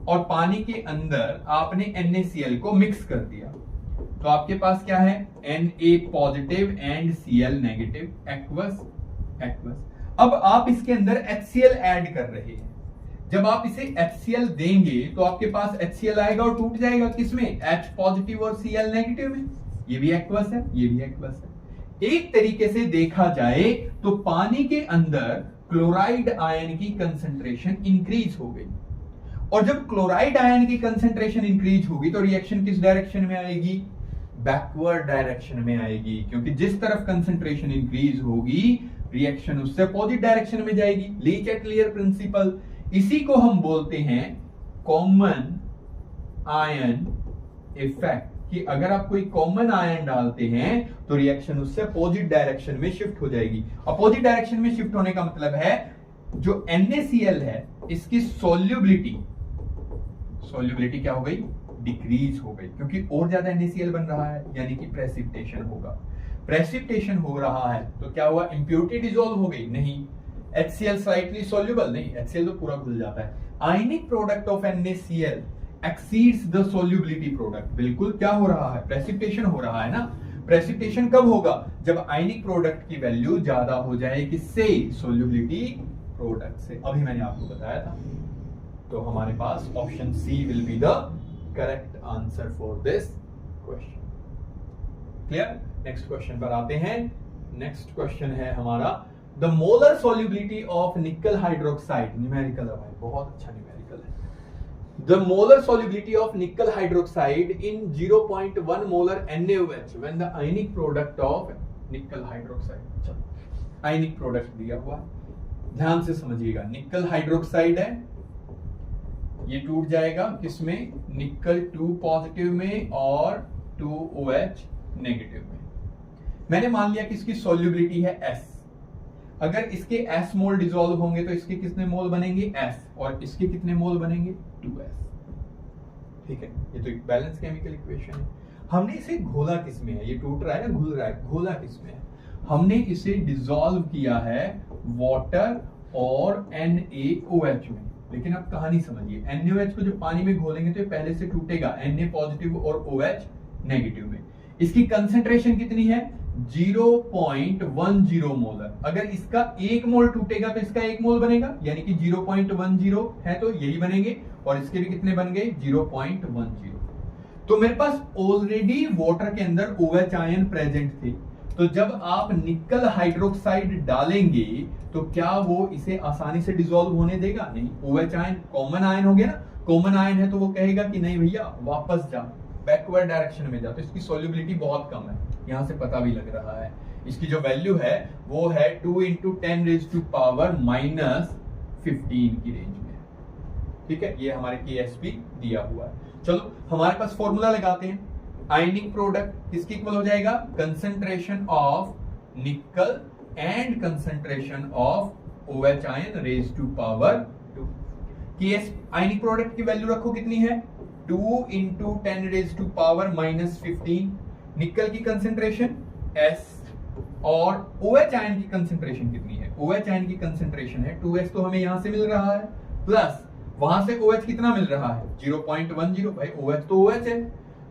और पानी के अंदर आपने NaCl को मिक्स कर दिया, तो आपके पास क्या है, Na positive and Cl negative, aqueous aqueous. अब आप इसके अंदर HCl ऐड कर रहे हैं, जब आप इसे HCl देंगे तो आपके पास HCl आएगा और टूट जाएगा किसमें, H पॉजिटिव और Cl नेगेटिव में। ये भी एक्वस है, ये भी एक्वस है। एक तरीके से देखा जाए तो पानी के अंदर क्लोराइड आयन की कंसंट्रेशन इंक्रीज हो गई, और जब क्लोराइड आयन की कंसंट्रेशन इंक्रीज होगी तो रिएक्शन किस डायरेक्शन में आएगी, बैकवर्ड डायरेक्शन में आएगी, क्योंकि जिस तरफ कंसंट्रेशन इंक्रीज होगी रिएक्शन उससे अपोजिट डायरेक्शन में जाएगी। लीच एट क्लियर प्रिंसिपल, इसी को हम बोलते हैं कॉमन आयन इफेक्ट, कि अगर आप कोई कॉमन आयन डालते हैं तो रिएक्शन उससे अपोजिट डायरेक्शन में शिफ्ट हो जाएगी। अपोजिट डायरेक्शन में शिफ्ट होने का मतलब है जो NaCl है इसकी सोल्यूबिलिटी क्या हो गई, डिक्रीज हो गई, क्योंकि और ज्यादा NaCl बन रहा है, यानी कि प्रेसिपिटेशन होगा। प्रेसिपिटेशन हो रहा है तो क्या हुआ, इंप्योरिटी डिसॉल्व हो गई, नहीं। HCl स्लाइटली सोल्यूबल, नहीं, HCl तो पूरा घुल जाता है। Ionic product of NaCl exceeds the solubility product, बिल्कुल क्या हो रहा है, प्रेसिपिटेशन हो रहा है ना। प्रेसिपिटेशन कब होगा, जब आयनिक प्रोडक्ट की वैल्यू ज्यादा हो जाए किससे, सोल्यूबिलिटी प्रोडक्ट से। अभी मैंने आपको बताया था, तो हमारे पास option C will be the correct answer for this question. Clear, next question पर आते हैं। नेक्स्ट क्वेश्चन है हमारा the molar solubility of nickel hydroxide, numerical है भाई, बहुत अच्छा न्यूमेरिकल है। The molar solubility of nickel hydroxide in 0.1 molar NaOH when the ionic product of nickel hydroxide, चलो ionic product दिया हुआ, ध्यान से समझिएगा। निकल हाइड्रोक्साइड है, ये टूट जाएगा किसमें, निकल 2 पॉजिटिव में और 2OH नेगेटिव में। मैंने मान लिया कि इसकी सॉल्युबिलिटी है S, अगर इसके S मोल डिसॉल्व होंगे तो इसके कितने मोल बनेंगे S, और इसके कितने मोल बनेंगे 2S। ठीक है, ये तो एक बैलेंस केमिकल इक्वेशन है। हमने इसे घोला किसमें है, ये टूट रहा है ना, घुल रहा है, घोला किसमें है, हमने इसे डिसॉल्व किया है वाटर और NaOH में। लेकिन अब कहानी समझिए, NaOH को जब पानी में घोलेंगे तो ये पहले से टूटेगा Na पॉजिटिव और OH नेगेटिव में। इसकी कंसेंट्रेशन कितनी है, 0.10 मोलर। अगर इसका 1 मोल टूटेगा तो इसका 1 मोल बनेगा, यानी कि 0.10 है तो यही बनेंगे, और इसके भी कितने बन गए, 0.10। तो मेरे पास ऑलरेडी वाटर के अंदर OH आयन प्रेजेंट थे, तो जब आप निकल हाइड्रोक्साइड डालेंगे तो क्या वो इसे आसानी से डिसॉल्व होने देगा, नहीं। OH आयन कॉमन आयन हो गया ना, कॉमन आयन है तो वो कहेगा कि नहीं भैया वापस जा, बैकवर्ड डायरेक्शन में जा, तो इसकी सॉल्युबिलिटी बहुत कम है, यहां से पता भी लग रहा है। इसकी जो वैल्यू है वो है 2 × 10⁻⁻⁻15 की रेंज में। ठीक है, ये हमारे KSP दिया हुआ है। चलो हमारे पास फॉर्मूला लगाते हैं। आयनिक प्रोडक्ट किसके इक्वल हो जाएगा, concentration of nickel and concentration of OH ion raise to power 2। KS ionic product की वैल्यू रखो कितनी है, 2 × 10⁻⁻15। निकल की कंसेंट्रेशन S, और OH आयन की कंसेंट्रेशन कितनी है, OH आयन की कंसेंट्रेशन है 2S, तो हमें यहां से मिल रहा है, प्लस वहां से OH कितना मिल रहा है 0.10। भाई OH तो OH है,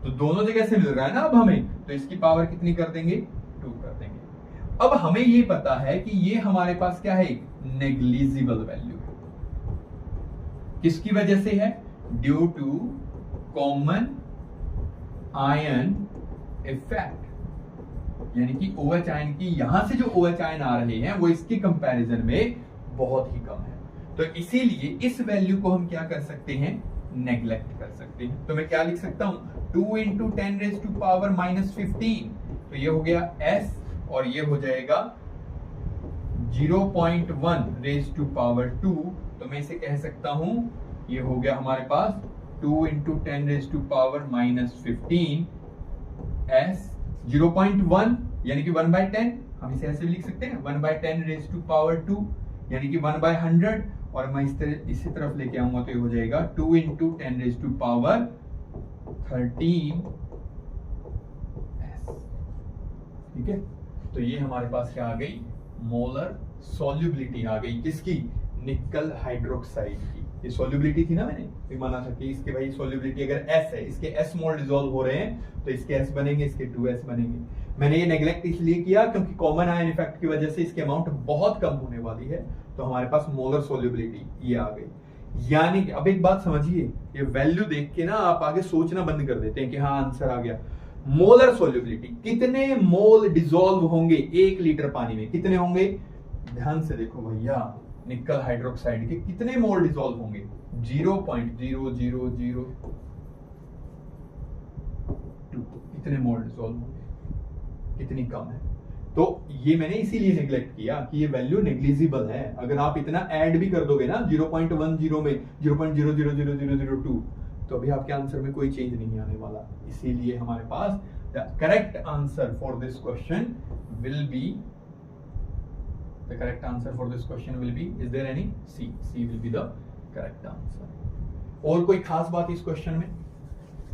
तो दोनों जगह से मिल रहा है ना अब हमें, तो इसकी पावर कितनी कर देंगे, 2 कर देंगे। अब हमें ये पता है कि ये हमारे पास क्या है, नेग्लिजिबल वैल्यू है। किसकी वजह से है, due to common ion effect, यानी कि OH आयन की यहां से जो OH आयन आ रहे हैं वो इसके कंपैरिजन में बहुत ही कम है, तो इसीलिए इस वैल्यू को हम क्या कर सकते हैं, नेग्लेक्ट कर सकते हैं। तो मैं क्या लिख सकता हूं, 2 × 10⁻⁻15, तो ये हो गया S, और ये हो जाएगा 0.1⁻², तो मैं इसे कह सकता हूं, ये हो गया हमारे पास 2 × 10⁻⁻15 S 0.1, यानी कि 1/10, हम इसे ऐसे भी लिख सकते हैं 1/10⁻², यानी कि 1/100, और मैं इसी तरफ लेके आऊंगा तो ये हो जाएगा 2 × 10⁻13 S। ठीक है, तो ये हमारे पास क्या आ गई, मोलर सॉल्युबिलिटी आ गई, किसकी, निकल हाइड्रोक्साइड की। ये सॉल्युबिलिटी थी ना, मैंने भी माना था कि इसके भाई सॉल्युबिलिटी अगर S है, इसके S मोल डिसॉल्व हो रहे हैं तो इसके S बनेंगे, इसके 2S बनेंगे। मैंने ये नेग्लेक्ट इसलिए किया क्योंकि कॉमन आयन इफेक्ट की वजह से इसकी अमाउंट बहुत कम होने वाली है, तो हमारे पास मोलर सॉल्युबिलिटी ये आ गई। यानी कि अब एक बात समझिए, ये वैल्यू देख के ना आप आगे सोचना बंद कर देते हैं कि हाँ आंसर आ गया। मोलर सॉल्युबिलिटी, कितने मोल डिसॉल्व होंगे 1 लीटर पानी में, कितने होंगे? ध्यान से देखो भैया, निकल हाइड्रोक्साइड के कितने मोल डिसॉल्व होंगे? 0.0002। कितने मोल डिसॉल्व होंगे? कितनी कम है। तो ये मैंने इसीलिए नेग्लेक्ट किया कि ये वैल्यू नेग्लिजिबल है। अगर आप इतना ऐड भी कर दोगे ना 0.10 में 0.000002, तो अभी आपके आंसर में कोई चेंज नहीं आने वाला। इसीलिए हमारे पास the correct answer for this question will be, the correct answer for this question will be, is there any C? C will be the correct answer. और कोई खास बात इस क्वेश्चन में?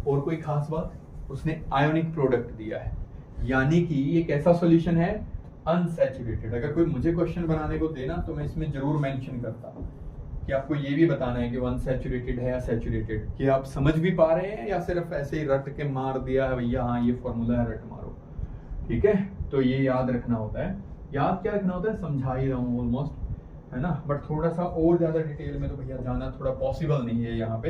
और कोई खास बात? उसने आयोनिक प्रोडक्ट दिया है, यानी कि ये कैसा सॉल्यूशन है? अनसैचुरेटेड। अगर कोई मुझे क्वेश्चन बनाने को देना तो मैं इसमें जरूर मेंशन करता कि आपको ये भी बताना है कि अनसैचुरेटेड है या सैचुरेटेड। कि आप समझ भी पा रहे हैं या सिर्फ ऐसे ही रट के मार दिया है भैया, हाँ ये फॉर्मूला है, रट मारो। ठीक है, तो ये याद रखना होता है। याद क्या रखना होता है? समझा ही रहा हूँ ऑलमोस्ट, है ना, बट थोड़ा सा और ज्यादा डिटेल में तो भैया जाना थोड़ा पॉसिबल नहीं है यहाँ पे।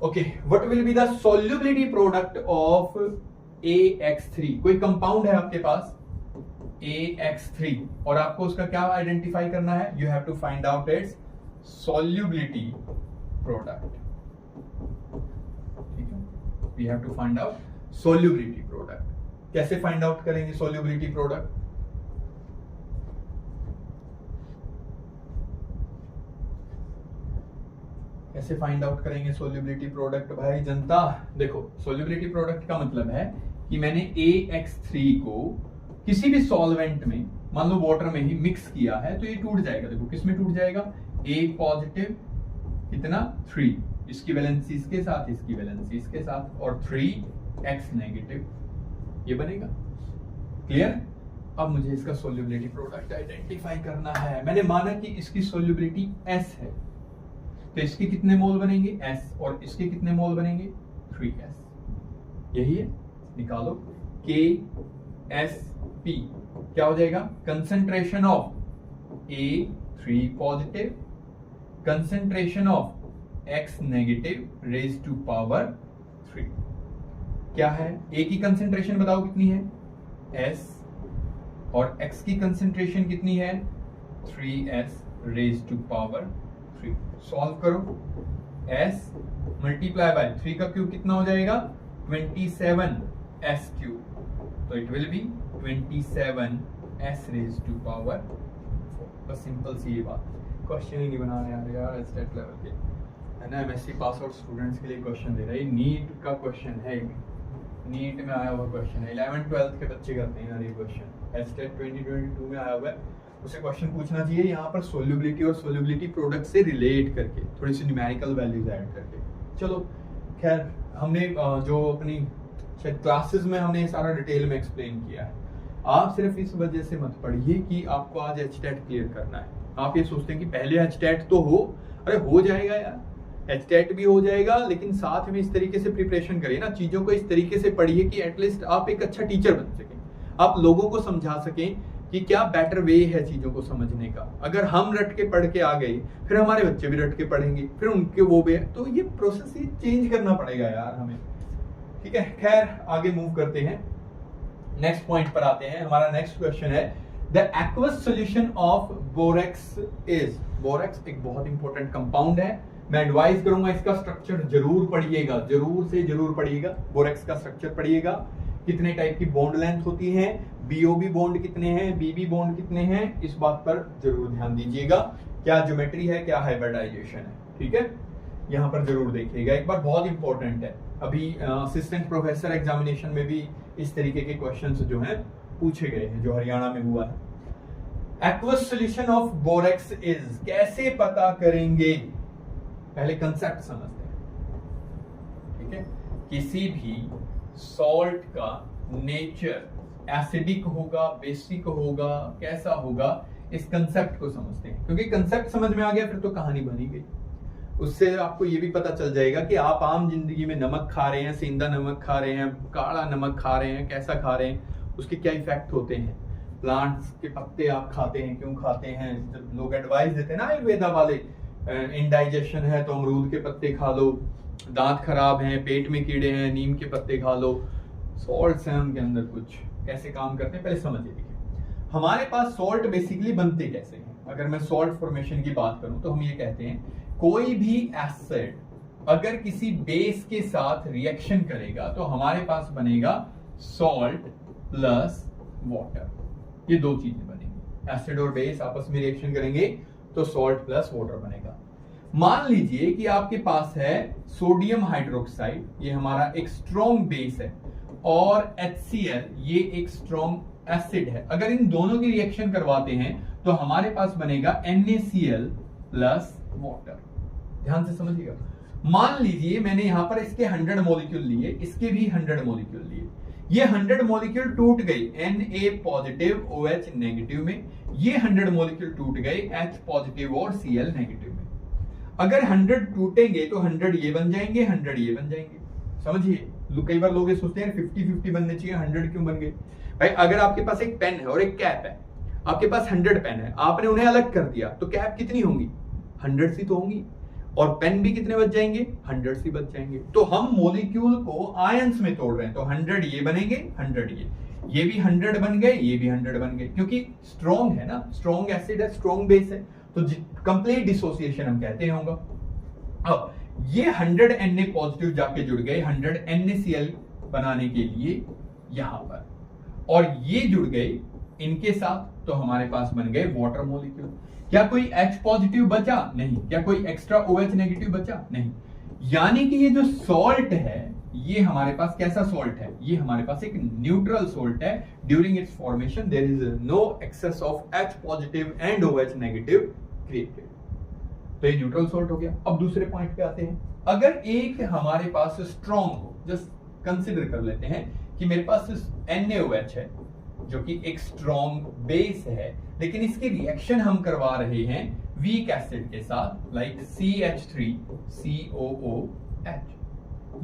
Okay, what will be the solubility product of AX3? कोई कंपाउंड है आपके पास AX3 और आपको उसका क्या आइडेंटिफाई करना है? You have to find out its solubility product. ठीक है, we have to find out solubility product. कैसे फाइंड आउट करेंगे सॉल्युबिलिटी प्रोडक्ट? कैसे फाइंड आउट करेंगे सॉल्युबिलिटी प्रोडक्ट भाई जनता? देखो, सॉल्युबिलिटी प्रोडक्ट का मतलब है कि मैंने AX3 को किसी भी सॉल्वेंट में, मान लो वाटर में ही मिक्स किया है, तो ये टूट जाएगा। देखो किस में टूट जाएगा? A पॉजिटिव कितना? 3, इसकी वैलेंसी इसके साथ, इसकी वैलेंसी इसके साथ, और 3X नेगेटिव, ये बनेगा। क्लियर? अब मुझे इसका सॉल्युबिलिटी प्रोडक्ट आइडेंटिफाई करना है। मैंने माना कि इसकी सॉल्युबिलिटी S है, तो इसके कितने मोल बनेंगे? S, और इसके कितने मोल बनेंगे? 3S। यही है, निकालो। KSP क्या हो जाएगा? Concentration of A3 positive, concentration of X negative raise to power 3। क्या है? A की कंसंट्रेशन बताओ कितनी है? S, और X की कंसंट्रेशन कितनी है? 3S raise to power 3। Solve करो। S मल्टीप्लाई बाय 3 का क्यूब कितना हो जाएगा? 27S क्यूब, तो it will be 27S raise to power 4। बस सिंपल सी ये बात, क्वेश्चन ही नहीं बनाने आ रहे यार स्टेट लेवल के, है ना। MSc पास आउट स्टूडेंट्स के लिए क्वेश्चन दे रहा है, नीट का क्वेश्चन है, नीट में आया हुआ क्वेश्चन है। 11th-12th के बच्चे करते हैं यार ये क्वेश्चन, स्टेट 2022 में आया हुआ है। उसे क्वेश्चन पूछना चाहिए यहाँ पर सोल्युबिलिटी और सोल्युबिलिटी प्रोडक्ट से रिलेट करके, थोड़ी सी न्यूमेरिकल वैल्यूज ऐड करके। चलो खैर, हमने जो अपनी शायद क्लासेस में हमने सारा डिटेल में एक्सप्लेन किया है। आप सिर्फ इस वजह से मत पढ़िए कि आपको आज HTET क्लियर करना है। आप ये सोचते हैं कि पहले HTET तो हो, अरे हो जाएगा यार, HTET भी हो जाएगा, लेकिन साथ में इस तरीके से प्रिपरेशन करिए ना, चीजों को इस तरीके से पढ़िए कि एटलीस्ट आप एक अच्छा टीचर बन सकें, आप लोगों को समझा सकें कि क्या बेटर वे है चीजों को समझने का। अगर हम रट के पढ़ के आ गए, फिर हमारे बच्चे भी रट के पढ़ेंगे, फिर उनके वो भी है, तो ये प्रोसेस ही चेंज करना पड़ेगा यार हमें। ठीक है, खैर आगे मूव करते हैं, नेक्स्ट पॉइंट पर आते हैं। हमारा नेक्स्ट क्वेश्चन है the aqueous solution of borax is. Borax एक बहुत इंपॉर्टेंट कंपाउंड है, मैं एडवाइस करूंगा इसका स्ट्रक्चर जरूर पढ़िएगा, जरूर से जरूर पढ़िएगा। बोरेक्स का स्ट्रक्चर पढ़िएगा, कितने टाइप की बॉन्ड लेंथ होती है, BOB बॉन्ड कितने हैं, BB बॉन्ड कितने हैं, इस बात पर जरूर ध्यान दीजिएगा। क्या ज्योमेट्री है, क्या हाइब्रिडाइजेशन है, ठीक है, यहाँ पर जरूर देखिएगा एक बार, बहुत इंपॉर्टेंट है। अभी असिस्टेंट प्रोफेसर एग्जामिनेशन में भी इस तरीके के क्वेश्चंस जो हैं पूछे गए हैं, जो हरियाणा में हुआ है। Aqueous solution of borax is, कैसे पता करेंगे? पहले कंसेप्ट समझते हैं, ठीक है। किसी भी सॉल्ट का नेचर एसिडिक होगा, बेसिक होगा, कैसा होगा, इस कंसेप्ट को समझते हैं, क्योंकि कंसेप्ट समझ में आ गया फिर तो कहानी बनी गई। उससे आपको ये भी पता चल जाएगा कि आप आम जिंदगी में नमक खा रहे हैं, सेंधा नमक खा रहे हैं, काला नमक खा रहे हैं, कैसा खा रहे हैं, उसके क्या इफेक्ट होते हैं। प्लांट्स के पत्ते आप खाते हैं, क्यों खाते हैं? जब लोग एडवाइस देते हैं ना आयुर्वेदा वाले, इंडाइजेशन है तो अमरूद के पत्ते खा लो, दांत खराब हैं, पेट में कीड़े हैं, नीम के पत्ते खा लो। सॉल्ट है उनके अंदर, कुछ कैसे काम करते हैं पहले समझिए। देखिए हमारे पास सॉल्ट बेसिकली बनते कैसे हैं। अगर मैं सॉल्ट फॉर्मेशन की बात करूं तो हम ये कहते हैं कोई भी एसिड अगर किसी बेस के साथ रिएक्शन करेगा तो हमारे पास बनेगा सॉल्ट प्लस वाटर। ये दो चीजें बनेंगी, एसिड और बेस आपस में रिएक्शन करेंगे तो सॉल्ट प्लस वाटर बनेगा। मान लीजिए कि आपके पास है सोडियम हाइड्रोक्साइड, ये हमारा एक स्ट्रॉन्ग बेस है, और HCl ये एक स्ट्रॉन्ग एसिड है। अगर इन दोनों की रिएक्शन करवाते हैं तो हमारे पास बनेगा NaCl प्लस वाटर। ध्यान से समझिएगा। मान लीजिए मैंने यहां पर इसके 100 मॉलिक्यूल लिए, इसके भी 100 मॉलिक्यूल लिए, ये 100 मॉलिक्यूल टूट गई Na पॉजिटिव OH नेगेटिव में, ये 100 मॉलिक्यूल टूट गए H पॉजिटिव और Cl नेगेटिव में। अगर 100 टूटेंगे तो 100 ये बन जाएंगे, 100 ये बन जाएंगे। समझिए, कई बार लोग ये सोचते हैं 50-50 बनने चाहिए, 100 क्यों बन गए? भाई अगर आपके पास एक पेन है और एक कैप है, आपके पास 100 पेन है, आपने उन्हें अलग कर दिया तो कैप कितनी होंगी? 100 सी तो होंगी, और पेन भी कितने बच जाएंगे? 100 सी बच जाएंगे। तो हम मॉलिक्यूल को आयंस में तोड़ रहे हैं, तो 100 ये बनेंगे, 100 ये भी 100 बन गए, ये भी 100 बन गए, क्योंकि स्ट्रॉन्ग है ना, स्ट्रॉन्ग एसिड है, स्ट्रॉन्ग बेस है, तो कंप्लीट डिसोसिएशन हम कहते हैं होगा। अब ये 100 Na पॉजिटिव जाके जुड़ गए 100 NaCl बनाने के लिए यहां पर, और ये जुड़ गए इनके साथ, तो हमारे पास बन गए वाटर मॉलिक्यूल। क्या कोई H पॉजिटिव बचा? नहीं। क्या कोई एक्स्ट्रा OH नेगेटिव बचा? नहीं। यानी कि ये जो सॉल्ट है ये हमारे पास कैसा सॉल्ट है? ये हमारे पास एक न्यूट्रल सॉल्ट है। During its formation there is no excess of H positive and OH negative created, तो ये न्यूट्रल सॉल्ट हो गया। अब दूसरे पॉइंट पे आते हैं। अगर एक हमारे पास स्ट्रॉन्ग हो, जस्ट कंसिडर कर लेते हैं कि मेरे पास NaOH है जो कि एक स्ट्रॉन्ग बेस है, लेकिन इसकी रिएक्शन हम करवा रहे हैं वीक एसिड के साथ, लाइक CH3COOH।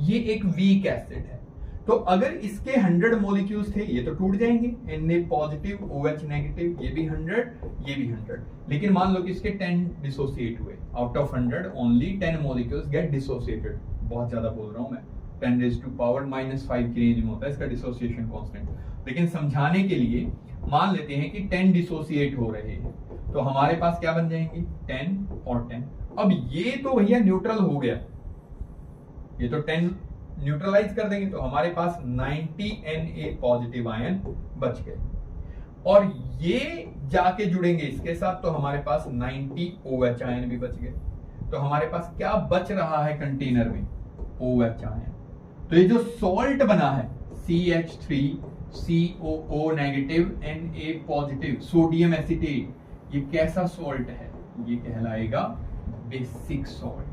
ये एक वीक एसिड है, तो अगर इसके 100 मॉलिक्यूल्स थे ये तो टूट जाएंगे, Na पॉजिटिव OH नेगेटिव, ये भी 100 ये भी 100, लेकिन मान लो कि इसके 10 डिसोसिएट हुए। Out of 100 only 10 molecules get dissociated. बहुत ज्यादा बोल रहा हूं मैं, 10⁻⁵ की रेंज में होता है इसका डिसोसिएशन कांस्टेंट, लेकिन समझाने के लिए मान लेते हैं कि 10 डिसोसिएट हो रहे हैं, तो हमारे पास क्या बन जाएंगे? 10 और 10। अब ये तो भैया न्यूट्रल हो गया, ये तो 10 न्यूट्रलाइज कर देंगे, तो हमारे पास 90 Na पॉजिटिव आयन बच गए, और ये जाके जुड़ेंगे इसके साथ, तो हमारे पास 90 OH आयन भी बच गए। तो हमारे पास क्या बच रहा है कंटेनर में? OH ion. तो ये जो सॉल्ट बना है CH3COO negative Na positive sodium acetate, ये कैसा सॉल्ट है? ये कहलाएगा बेसिक सॉल्ट।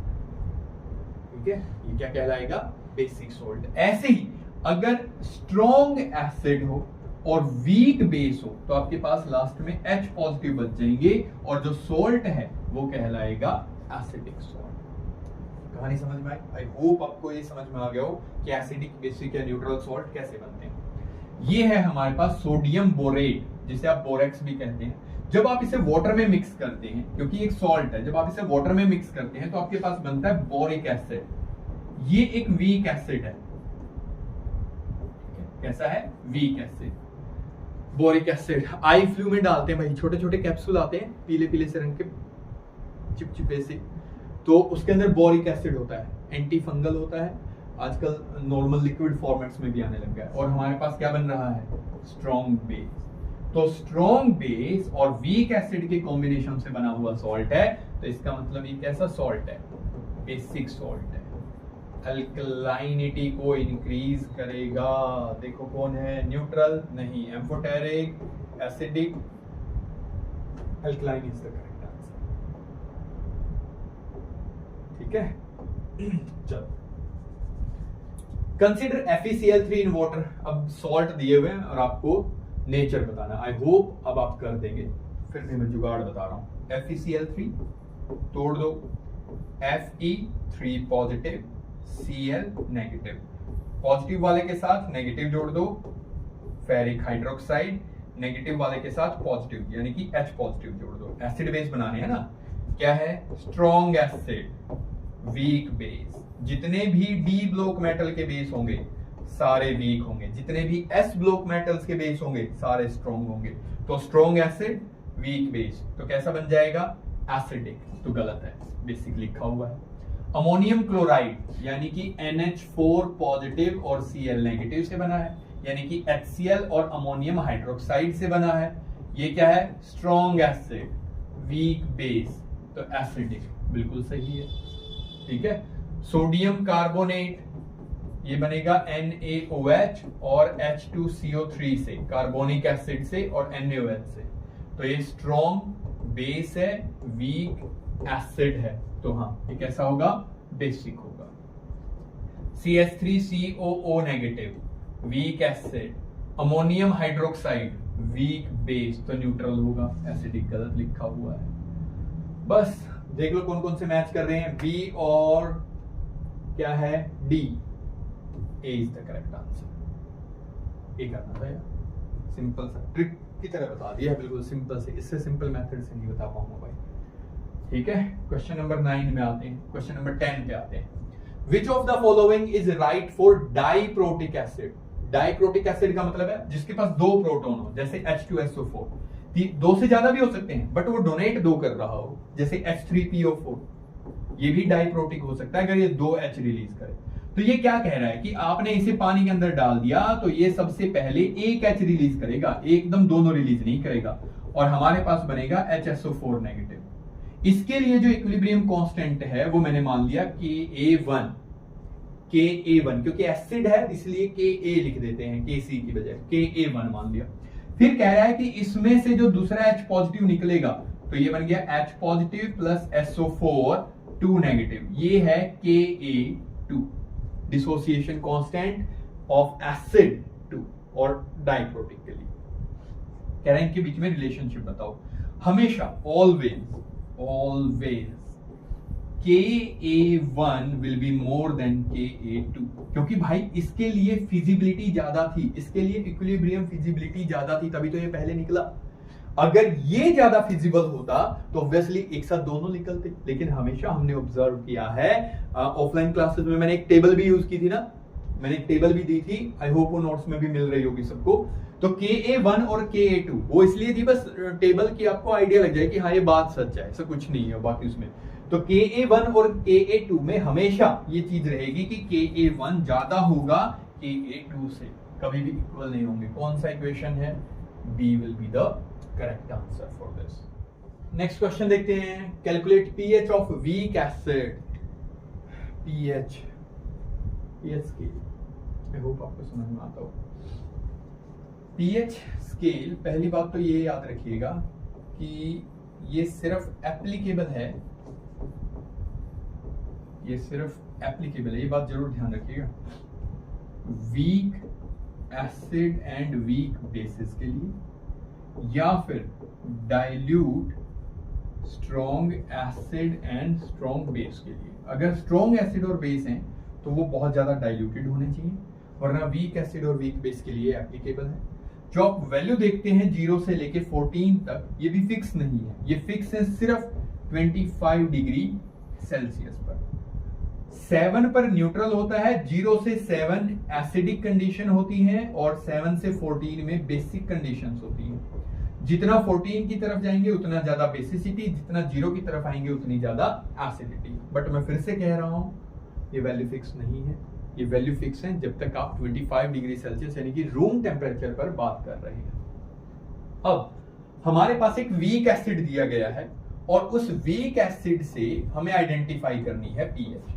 ठीक है, ये क्या कहलाएगा? Basic salt. ऐसे ही अगर स्ट्रॉन्ग एसिड हो और वीक बेस हो तो आपके पास लास्ट में H पॉजिटिव बच जाएंगे, और जो सॉल्ट है वो कहलाएगा एसिडिक सॉल्ट। कहानी समझ में आई? आई होप आपको ये समझ में आ गया हो कि एसिडिक, बेसिक या न्यूट्रल सॉल्ट कैसे बनते हैं। ये है हमारे पास सोडियम बोरेट, जिसे आप बोरेक्स भी कहते हैं। जब आप इसे वाटर में मिक्स करते हैं, क्योंकि एक सॉल्ट है, जब आप इसे वाटर में मिक्स करते हैं तो आपके पास बनता है बोरिक एसिड। ये एक वीक एसिड है। कैसा है? Weak acid, boric acid. Eye flu में डालते हैं भाई, छोटे छोटे कैप्सूल आते हैं पीले पीले से रंग के, चिपचिपे से, तो उसके अंदर बोरिक एसिड होता है, एंटी फंगल होता है, आजकल नॉर्मल लिक्विड फॉर्मेट्स में भी आने लग गया है। और हमारे पास क्या बन रहा है? Strong base. तो स्ट्रॉन्ग बेस और वीक एसिड के कॉम्बिनेशन से बना हुआ सॉल्ट है, तो इसका मतलब ये कैसा सॉल्ट है? बेसिक सॉल्ट है। अल्कलाइनिटी को इंक्रीज करेगा। देखो कौन है? न्यूट्रल नहीं, amphoteric, acidic, alkaline is the correct answer. ठीक है, चलो कंसीडर FeCl3 इन वाटर। अब सॉल्ट दिए हुए हैं और आपको नेचर बताना। आई होप अब आप कर देंगे। फिर भी मैं जुगाड़ बता रहा हूं। FeCl3 तोड़ दो, Fe3 positive, Cl negative. Positive वाले के साथ नेगेटिव जोड़ दो, फेरिक हाइड्रोक्साइड, नेगेटिव वाले के साथ पॉजिटिव यानी कि H पॉजिटिव जोड़ दो। एसिड बेस बनाने हैं ना, क्या है? Strong acid, weak base. जितने भी डी ब्लॉक मेटल के बेस होंगे सारे वीक होंगे, जितने भी एस ब्लॉक मेटल्स के बेस होंगे सारे स्ट्रॉन्ग होंगे। तो स्ट्रॉन्ग एसिड, वीक बेस, तो कैसा बन जाएगा? एसिडिक। तो गलत है, बेसिक लिखा हुआ है। अमोनियम क्लोराइड यानी कि NH4 पॉजिटिव और Cl नेगेटिव से बना है, यानी कि HCl और अमोनियम हाइड्रोक्साइड से बना है। ये क्या है? स्ट्रॉन्ग एसिड, वीक बेस, तो एसिडिक। बिल्कुल सही है, ठीक है। सोडियम कार्बोनेट, ये बनेगा NaOH और H2CO3 से, कार्बोनिक एसिड से और NaOH से। तो ये स्ट्रॉन्ग बेस है, वीक एसिड है, तो हाँ ये कैसा होगा? बेसिक होगा। CH3COO negative, weak acid. Ammonium hydroxide, weak base, तो न्यूट्रल होगा, एसिडिक। गलत लिखा हुआ है। बस देख लो कौन कौन से मैच कर रहे हैं। बी और क्या है? D. A is the correct answer. ये करना था यार, सिंपल सा ट्रिक की तरह बता दिया है, बिल्कुल सिंपल से। इससे सिंपल मेथड से नहीं बता पाऊंगा भाई, ठीक है। क्वेश्चन नंबर 9 में आते हैं, क्वेश्चन नंबर 10 पे आते हैं। विच of the following is right for diprotic acid? Diprotic acid का मतलब है जिसके पास दो प्रोटॉन हो, जैसे H2SO4। दो से ज्यादा भी हो सकते हैं बट वो डोनेट दो कर रहा हो, जैसे H3PO4। ये भी डाइप्रोटिक हो सकता है अगर ये दो H रिलीज करे। तो ये क्या कह रहा है कि आपने इसे पानी के अंदर डाल दिया तो ये सबसे पहले एक H रिलीज करेगा, एकदम दोनों रिलीज नहीं करेगा, और हमारे पास बनेगा HSO4 नेगेटिव। इसके लिए जो इक्विलिब्रियम कांस्टेंट है वो मैंने मान लिया Ka1, क्योंकि एसिड है इसलिए Ka लिख देते हैं Kc की बजाय, Ka1 मान लिया। फिर कह रहा है कि इसमें से जो दूसरा H पॉजिटिव निकलेगा तो ये बन गया H positive plus SO4 2 negative, ये है Ka2, dissociation constant of acid 2 और डाइप्रोटिक के लिए। कह रहे हैं इनके बीच में रिलेशनशिप बताओ। हमेशा always Ka1 will be more than Ka2, क्योंकि भाई इसके लिए फिजिबिलिटी ज्यादा थी, इसके लिए इक्विलिब्रियम फिजिबिलिटी ज्यादा थी, तभी तो ये पहले निकला। अगर ये ज्यादा फिजिबल होता तो ऑब्वियसली एक साथ दोनों निकलते। लेकिन हमेशा हमने ऑब्जर्व किया है, ऑफलाइन क्लासेस में मैंने एक टेबल भी यूज की थी ना, मैंने एक टेबल भी दी थी, आई होप वो नोट्स में भी मिल रही होगी सबको। तो Ka1 और Ka2 वो इसलिए थी बस टेबल की आपको आइडिया लग जाए कि हाँ ये बात सच है, ऐसा कुछ नहीं है बाकी उसमें। तो Ka1 और Ka2 में हमेशा ये चीज रहेगी कि Ka1 ज्यादा होगा Ka2 से, कभी भी इक्वल नहीं होंगे। कौन सा इक्वेशन है? B will be the correct answer for this. Next question देखते हैं। Calculate pH of weak acid. pH scale, I hope आपको समझ में आता हो। pH स्केल, पहली बात तो ये याद रखिएगा कि ये सिर्फ एप्लीकेबल है, ये बात जरूर ध्यान रखिएगा weak acid and weak bases के लिए, या फिर dilute strong acid and strong base के लिए। अगर स्ट्रॉन्ग एसिड और बेस हैं तो वो बहुत ज्यादा डाइल्यूटेड होने चाहिए, वरना वीक एसिड और वीक बेस के लिए एप्लीकेबल है। जो आप वैल्यू देखते हैं 0 से लेके 14 तक, ये भी फिक्स नहीं है, ये फिक्स है सिर्फ 25 डिग्री सेल्सियस पर। 7 पर न्यूट्रल होता है, 0 से 7 एसिडिक कंडीशन होती है और 7 से 14 में बेसिक कंडीशंस होती हैं। जितना 14 की तरफ जाएंगे उतना ज्यादा बेसिसिटी, जितना 0 की तरफ आएंगे उतनी ज्यादा एसिडिटी। बट मैं फिर से कह रहा हूं ये वैल्यू फिक्स नहीं है, ये वैल्यू फिक्स है जब तक आप 25 डिग्री सेल्सियस यानी कि रूम टेम्परेचर पर बात कर रहे हैं। अब हमारे पास एक वीक एसिड दिया गया है और उस वीक एसिड से हमें आइडेंटिफाई करनी है pH।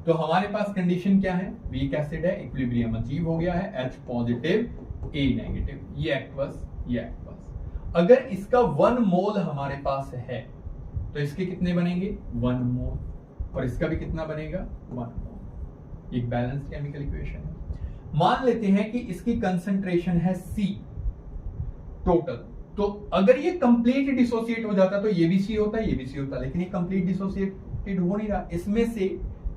तो हमारे पास कंडीशन क्या है? वीक एसिड है, इक्विलिब्रियम अचीव हो गया है, H पॉजिटिव A नेगेटिव, ये एक्वस, ये एक्वस। अगर इसका 1 मोल हमारे पास है तो इसके कितने बनेंगे? 1 मोल, और इसका भी कितना बनेगा? 1 मोल। एक बैलेंस्ड केमिकल इक्वेशन है। मान लेते हैं कि इसकी कंसंट्रेशन है C टोटल, तो अगर ये कंप्लीट डिसोसिएट हो जाता तो ये भी C होता, ये भी C होता, लेकिन ये कंप्लीट डिसोसिएट डिसोसिएटेड हो नहीं रहा, इसमें से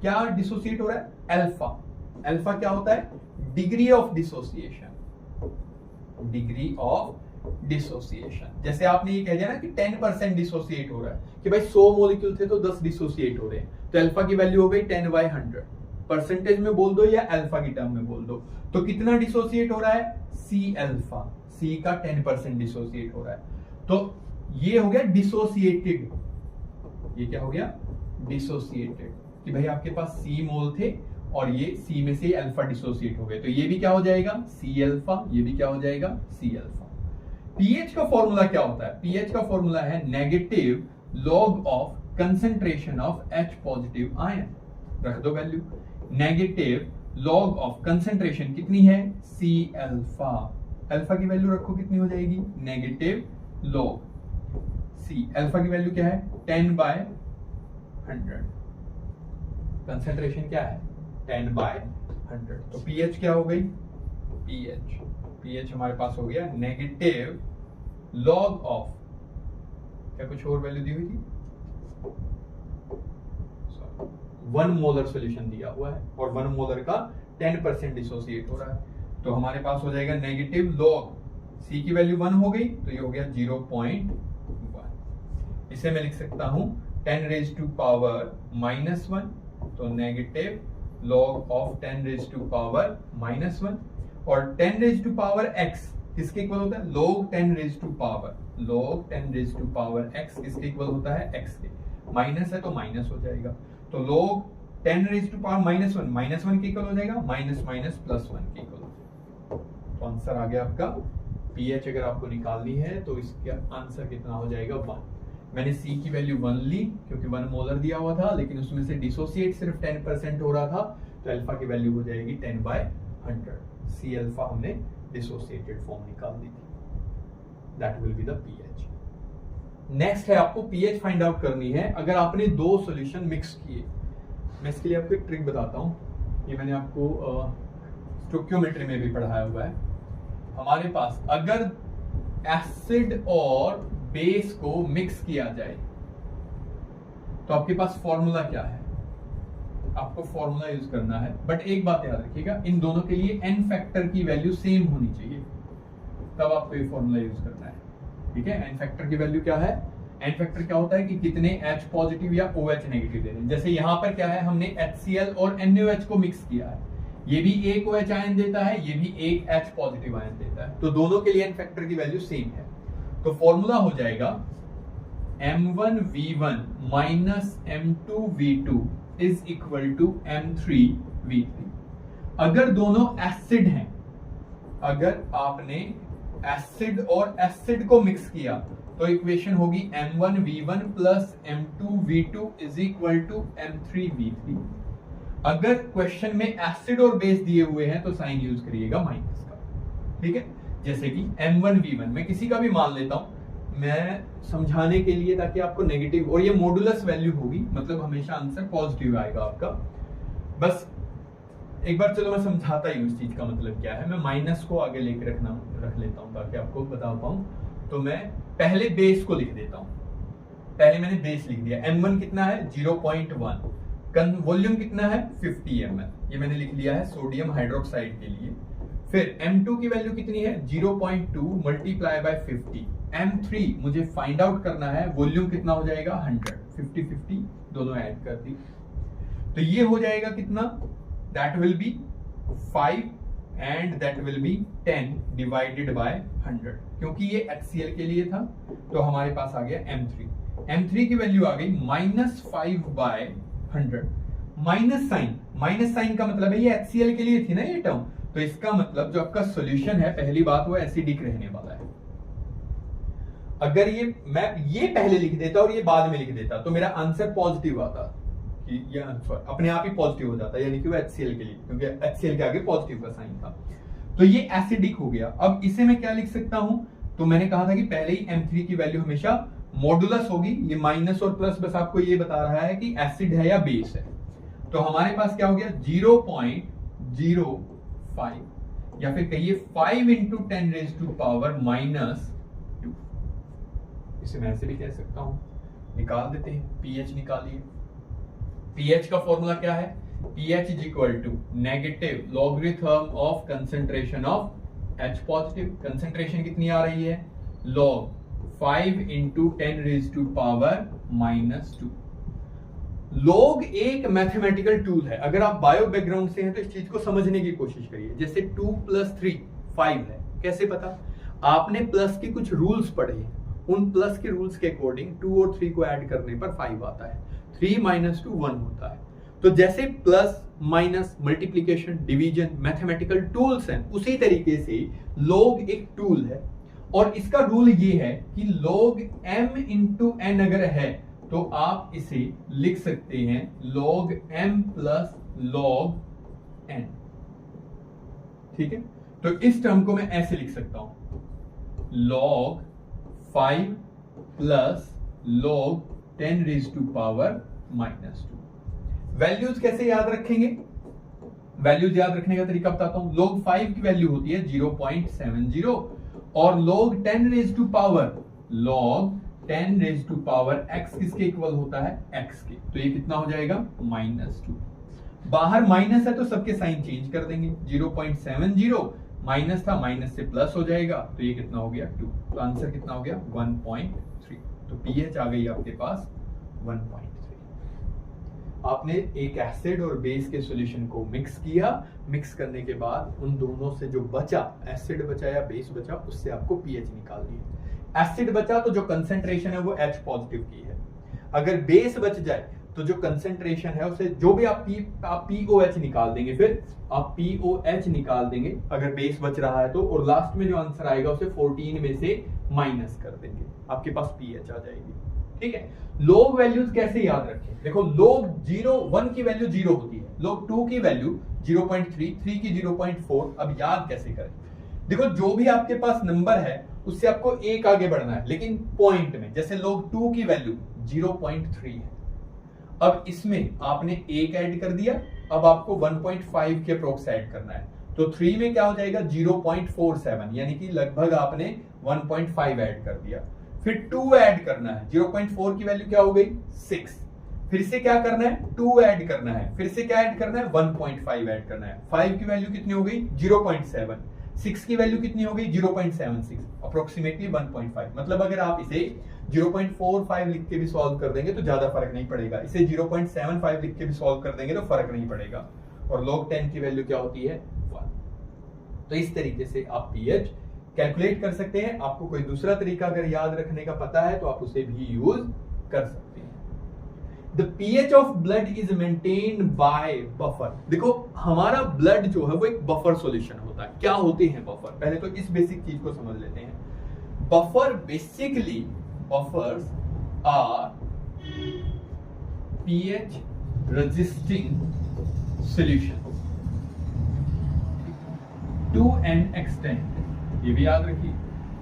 क्या डिसोसिएट हो रहा है? अल्फा। अल्फा क्या होता है? Degree of dissociation, degree of dissociation. जैसे आपने ये कह दिया ना कि 10% डिसोसिएट हो रहा है, कि भाई 100 मॉलिक्यूल थे तो 10 डिसोसिएट हो रहे हैं, तो अल्फा की वैल्यू हो गई 10/100। परसेंटेज में बोल दो या अल्फा की टर्म में बोल दो, तो कितना डिसोसिएट हो रहा है? सी अल्फा, सी का 10% डिसोसिएट हो रहा है। तो ये हो गया डिसोसिएटेड, ये क्या हो गया? डिसोसिएटेड, कि भाई आपके पास सी मोल थे और ये सी में से अल्फा डिसोसिएट हो गए, तो ये भी क्या हो जाएगा? सी अल्फा, ये भी क्या हो जाएगा? C alpha. पीएच का फॉर्मूला क्या होता है? पीएच का फॉर्मूला है negative log of concentration of H positive ion. रख दो value, negative log of concentration कितनी है? C alpha. अल्फा की वैल्यू रखो, कितनी हो जाएगी? नेगेटिव लॉग सी, अल्फा की वैल्यू क्या है? 10/100। कंसंट्रेशन क्या है? 10/100। तो पीएच क्या हो गई? पीएच हमारे पास हो गया नेगेटिव लॉग ऑफ, क्या कुछ और वैल्यू दी हुई थी? 1 मोलर सॉल्यूशन दिया हुआ है और 1 मोलर का 10% डिसोसिएट हो रहा है, तो हमारे पास हो जाएगा नेगेटिव लॉग, सी की वैल्यू 1 हो गई तो ये हो गया 0.1। इसे मैं लिख सकता हूं 10⁻⁻1, तो नेगेटिव लॉग ऑफ 10⁻⁻1, और 10⁻x किसके इक्वल होता है? log 10⁻, log 10⁻x किसके इक्वल होता है? x के। माइनस है तो माइनस हो जाएगा, तो log 10⁻⁻1 -1 के इक्वल हो जाएगा, माइनस माइनस प्लस 1 के इक्वल हो जाएगा। तो आंसर आ गया आपका पीएच। अगर आपको निकालनी है तो इसका आंसर कितना हो जाएगा? 1। मैंने सी की वैल्यू 1 ली क्योंकि 1 मोलर दिया हुआ था, लेकिन उसमें से डिसोसिएट सिर्फ 10% हो रहा था, तो अल्फा की वैल्यू हो जाएगी 10/100। सी अल्फा हमने डिसोसिएटेड फॉर्म निकाल दी थी, that will be the pH. Next है आपको पीएच फाइंड आउट करनी है अगर आपने 2 सॉल्यूशन मिक्स किए। मैं इसके लिए आपको एक ट्रिक बताता हूं, ये मैंने आपको स्टोइकियोमेट्री में भी पढ़ाया हुआ है। हमारे पास अगर एसिड और बेस को मिक्स किया जाए तो आपके पास फॉर्मूला क्या है? आपको फॉर्मूला यूज करना है, बट एक बात याद रखिएगा, इन दोनों के लिए एन फैक्टर की वैल्यू सेम होनी चाहिए, तब आपको ये फॉर्मूला यूज करना है। ठीक है, एन फैक्टर की वैल्यू क्या है? एन फैक्टर क्या होता है कि कितने H पॉजिटिव या OH नेगेटिव दे रहे हैं। जैसे यहां पर क्या है, हमने HCl और NaOH को मिक्स किया है, ये भी एक OH आयन देता है, ये भी एक H पॉजिटिव आयन देता है, तो दोनों के लिए एन फैक्टर की वैल्यू सेम है। तो फॉर्मूला हो जाएगा M1V1 minus M2V2 is equal to M3V3। अगर दोनों एसिड हैं, अगर आपने एसिड और एसिड को मिक्स किया तो इक्वेशन होगी M1V1 plus M2V2 is equal to M3V3। अगर क्वेश्चन में एसिड और बेस दिए हुए हैं तो साइन यूज करिएगा माइनस का। ठीक है, जैसे कि M1V1 मैं किसी का भी मान लेता हूं मैं समझाने के लिए, ताकि आपको नेगेटिव, और ये मॉडुलस वैल्यू होगी, मतलब हमेशा आंसर पॉजिटिव आएगा आपका। बस एक बार चलो मैं समझाता ही हूँ इस चीज का मतलब क्या है। मैं माइनस को आगे लेके रख लेता हूँ ताकि आपको बता पाऊं। तो मैं पहले बेस को लिख देता हूँ, पहले मैंने बेस लिख दिया, M1 कितना है? 0.1, वॉल्यूम कितना है? 50 ml, ये मैंने लिख लिया है सोडियम हाइड्रोक्साइड के लिए। फिर M2 की वैल्यू कितनी है? 0.2 मल्टीप्लाई बाय 50। M3 मुझे फाइंड आउट करना है, वॉल्यूम कितना हो जाएगा? 100, 50-50 दोनों ऐड कर दी, तो ये हो जाएगा कितना? That will B 5 and that will B 10 divided by 100, क्योंकि ये HCl के लिए था तो हमारे पास आ गया M3। M3 की वैल्यू आ गई -5/100। माइनस साइन का मतलब है ये HCl के लिए थी ना ये टर्म, तो इसका मतलब जो आपका सॉल्यूशन है, पहली बात वो एसिडिक रहने वाला है। अगर मैं ये पहले लिख देता और ये बाद में लिख देता तो मेरा आंसर पॉजिटिव आता, कि ये अपने आप ही पॉजिटिव हो जाता, यानी कि वो HCl के लिए, क्योंकि HCl के आगे पॉजिटिव का साइन था, तो ये एसिडिक हो गया। अब इसे मैं क्या लिख सकता हूं? तो मैंने कहा था कि पहले ही M3 की वैल्यू हमेशा मॉडुलस होगी, ये माइनस और प्लस बस आपको ये बता रहा है कि एसिड है या बेस है। तो हमारे पास क्या हो गया? 0.05 या फिर कहिए 5 × 10⁻⁻²। इसे मैं ऐसे भी कह सकता हूं, निकाल देते हैं, पीएच निकालिए। पीएच का फॉर्मूला क्या है? pH is equal to negative logarithm of concentration of H positive. Concentration कितनी आ रही है? log 5 into 10 raised to power -2। log एक मैथमेटिकल टूल है। अगर आप बायो बैकग्राउंड से हैं तो इस चीज को समझने की कोशिश करिए। जैसे 2 + 3 5 है, कैसे पता? आपने प्लस के कुछ रूल्स पढ़े हैं, उन प्लस के रूल्स के अकॉर्डिंग 2 और 3 को ऐड करने पर 5 आता है। 3 - 2 1 होता है। तो जैसे plus minus multiplication division mathematical tools हैं, उसी तरीके से log एक टूल है और इसका रूल ये है कि log m into n अगर है तो आप इसे लिख सकते हैं log m plus log n। ठीक है, तो इस टर्म को मैं ऐसे लिख सकता हूं log 5 plus log 10 raised to power -2। Values कैसे याद रखेंगे? वैल्यूज याद रखने का तरीका बताता हूं। log 5 की वैल्यू होती है 0.70 और log 10 raised to power x किसके इक्वल होता है? x के। तो ये कितना हो जाएगा? -2। बाहर माइनस है तो सबके साइन चेंज कर देंगे। 0.70 माइनस था, माइनस से प्लस हो जाएगा, तो ये कितना हो गया? 2। तो आंसर कितना हो गया? 1.3। तो pH आ गई आपके पास 1.3। आपने एक एसिड और बेस के सॉल्यूशन को मिक्स किया, मिक्स करने के बाद उन दोनों से जो बचा, एसिड बचा या बेस बचा, उससे आपको पीएच निकालनी है। एसिड बचा तो जो कंसेंट्रेशन है वो H पॉजिटिव की है। अगर बेस बच जाए तो जो कंसेंट्रेशन है उसे जो भी आप POH निकाल देंगे, फिर आप POH निकाल देंगे अगर बेस बच रहा है तो, और लास्ट में जो आंसर आएगा उसे 14 में से माइनस कर देंगे, आपके पास पीएच आ जाएगी। ठीक है, log वैल्यूज कैसे याद रखें? देखो log 1 की वैल्यू 0 होती है, log 2 की वैल्यू 0.3, 3 की 0.4। अब याद कैसे करें? देखो जो भी आपके पास नंबर है उससे आपको एक आगे बढ़ना है, लेकिन पॉइंट में। जैसे log 2 की वैल्यू 0.3 है, अब इसमें आपने एक ऐड कर दिया, अब आपको 1.5 के अप्रोक्स ऐड करना है, तो 3 में क्या हो जाएगा? 0.47, यानी कि लगभग आपने 1.5 ऐड कर दिया। फिर 2 ऐड करना है, 0.4 की वैल्यू क्या हो गई? 6। फिर से क्या करना है? 2 ऐड करना है, फिर से क्या ऐड करना है? 1.5 ऐड करना है। 5 की वैल्यू कितनी हो गई? 0.7। 6 की वैल्यू कितनी हो गई? 0.76, अप्रोक्सीमेटली 1.5। मतलब अगर आप इसे 0.45 लिख के भी सॉल्व कर देंगे तो ज्यादा फर्क नहीं पड़ेगा, इसे 0.75 लिख के भी सॉल्व कर देंगे तो फर्क नहीं पड़ेगा। और log 10 की वैल्यू क्या होती है? 1। तो इस तरीके से आप पीएच कैलकुलेट कर सकते हैं। आपको कोई दूसरा तरीका अगर याद रखने का पता है तो आप उसे भी यूज कर सकते हैं। The pH of blood is maintained by buffer। देखो हमारा ब्लड जो है वो एक बफर सॉल्यूशन होता है। क्या होते हैं बफर? पहले तो इस बेसिक चीज को समझ लेते हैं। Buffer basically, buffers are pH resisting solution to an extent। ये भी याद रखिए,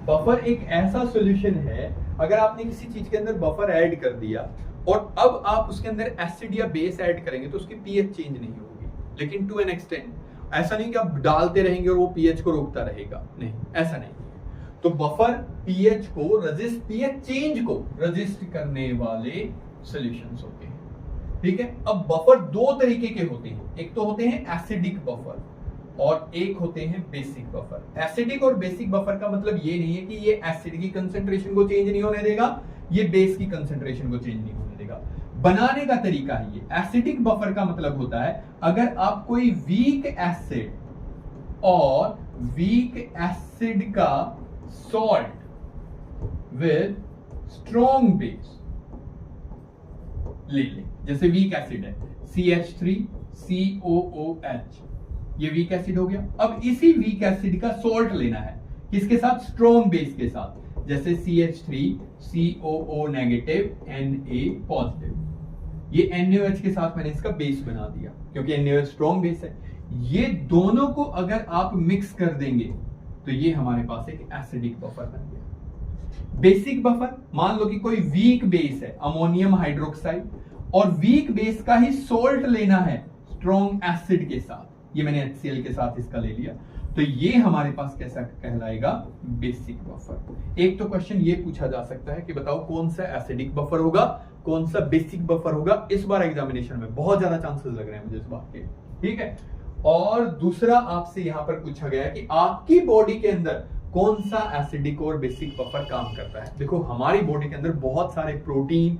बफर एक ऐसा सॉल्यूशन है, अगर आपने किसी चीज के अंदर बफर ऐड कर दिया और अब आप उसके अंदर एसिड या बेस ऐड करेंगे तो उसकी पीएच चेंज नहीं होगी, लेकिन टू एन एक्सटेंट। ऐसा नहीं कि आप डालते रहेंगे और वो पीएच को रोकता रहेगा, नहीं, ऐसा नहीं। तो बफर पीएच को रजिस्ट, पीएच चेंज को रजिस्ट करने वाले सॉल्यूशंस होते हैं। ठीक है, अब बफर दो तरीके के होते हैं, एक तो होते हैं एसिडिक बफर और एक होते हैं बेसिक बफर। एसिडिक और बेसिक बफर का मतलब ये नहीं है कि ये एसिड की कंसेंट्रेशन को चेंज नहीं होने देगा, ये बेस की कंसेंट्रेशन को चेंज नहीं होने देगा। बनाने का तरीका है ये। एसिडिक बफर का मतलब होता है अगर आप कोई वीक एसिड और वीक एसिड का सॉल्ट विद स्ट्रॉन्ग बेस ले लें, जैसे वीक एसिड है CH3COOH, ये वीक एसिड हो गया। अब इसी वीक एसिड का सॉल्ट लेना है, किसके साथ? स्ट्रॉन्ग बेस के साथ, जैसे CH3COO नेगेटिव Na पॉजिटिव। ये NaOH के साथ मैंने इसका बेस बना दिया क्योंकि NaOH स्ट्रॉन्ग बेस है। ये दोनों को अगर आप मिक्स कर देंगे तो ये हमारे पास एक एसिडिक बफर बन गया। बेसिक बफर, मान लो कि कोई वीक बेस है अमोनियम हाइड्रोक्साइड और वीक बेस का ही सॉल्ट लेना है स्ट्रॉन्ग एसिड के साथ, ये मैंने HCl के साथ इसका ले लिया, तो ये हमारे पास कैसा कहलाएगा? Basic buffer. एक तो क्वेश्चन ये पूछा जा सकता है कि बताओ कौन सा एसिडिक बफर होगा, कौन सा बेसिक बफर होगा इस बार एग्जामिनेशन में बहुत ज्यादा चांसेस लग रहे हैं मुझे इस बात के, ठीक है। और दूसरा आपसे यहां पर पूछा गया कि आपकी बॉडी के अंदर कौन सा एसिडिक और बेसिक बफर काम करता है। देखो हमारी बॉडी के अंदर बहुत सारे protein,